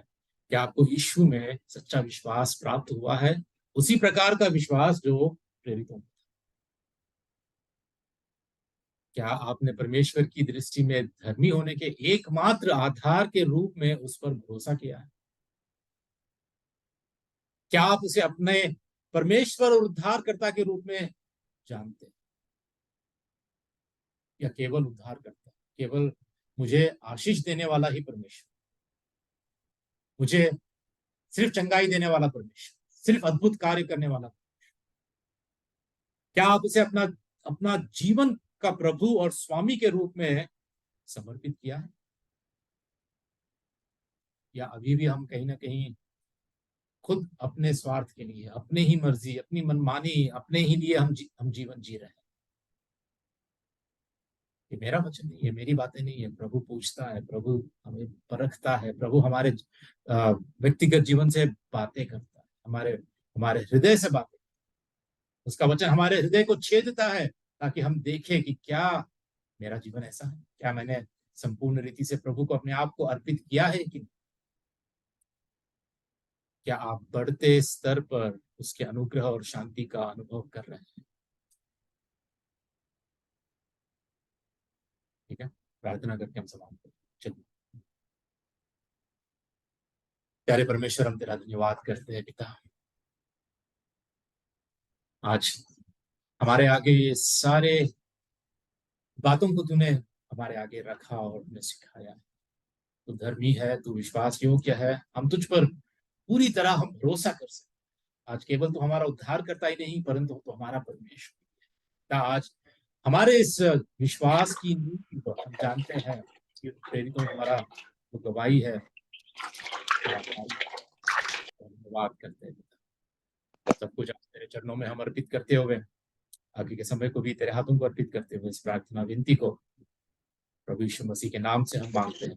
क्या आपको यीशु में सच्चा विश्वास प्राप्त हुआ है, उसी प्रकार का विश्वास जो प्रेरितों में? क्या आपने परमेश्वर की दृष्टि में धर्मी होने के एकमात्र आधार के रूप में उस पर भरोसा किया है? क्या आप उसे अपने परमेश्वर और उद्धारकर्ता के रूप में जानते हैं, या केवल उद्धारकर्ता, केवल मुझे आशीष देने वाला ही परमेश्वर, मुझे सिर्फ चंगाई देने वाला परमेश्वर, सिर्फ अद्भुत कार्य करने वाला? क्या आप उसे अपना अपना जीवन का प्रभु और स्वामी के रूप में समर्पित किया है, या अभी भी हम कहीं ना कहीं खुद अपने स्वार्थ के लिए, अपने ही मर्जी, अपनी मनमानी, अपने ही लिए हम जीवन जी रहे हैं? ये मेरा वचन नहीं है, मेरी बातें नहीं है। प्रभु पूछता है, प्रभु हमें परखता है, प्रभु हमारे व्यक्तिगत जीवन से बातें करता है, हमारे हमारे हृदय से बातें। उसका वचन हमारे हृदय को छेदता है, ताकि हम देखें कि क्या मेरा जीवन ऐसा है, क्या मैंने संपूर्ण रीति से प्रभु को अपने आप को अर्पित किया है कि क्या आप बढ़ते स्तर पर उसके अनुग्रह और शांति का अनुभव कर रहे हैं? ठीक है, प्रार्थना करके हम समाप्त करें। चलिए। प्यारे परमेश्वर, हम तेरा धन्यवाद करते हैं पिता, आज हमारे आगे ये सारे बातों को तूने हमारे आगे रखा और तूने सिखाया। तू धर्मी है, तू विश्वास योग्य है, हम तुझ पर पूरी तरह हम भरोसा कर सकते। आज केवल तो हमारा उद्धार करता ही नहीं, परंतु तो हमारा परमेश्वर। आज हमारे इस विश्वास की नीति को हम जानते हैं कि प्रेरितों हमारा जो गवाही है, धन्यवाद करते हैं। सब कुछ आज तेरे चरणों में हम अर्पित करते हुए, आगे के समय को भी तेरे हाथों को अर्पित करते हुए, इस प्रार्थना विनती को प्रभु यीशु मसीह के नाम से हम मांगते हैं।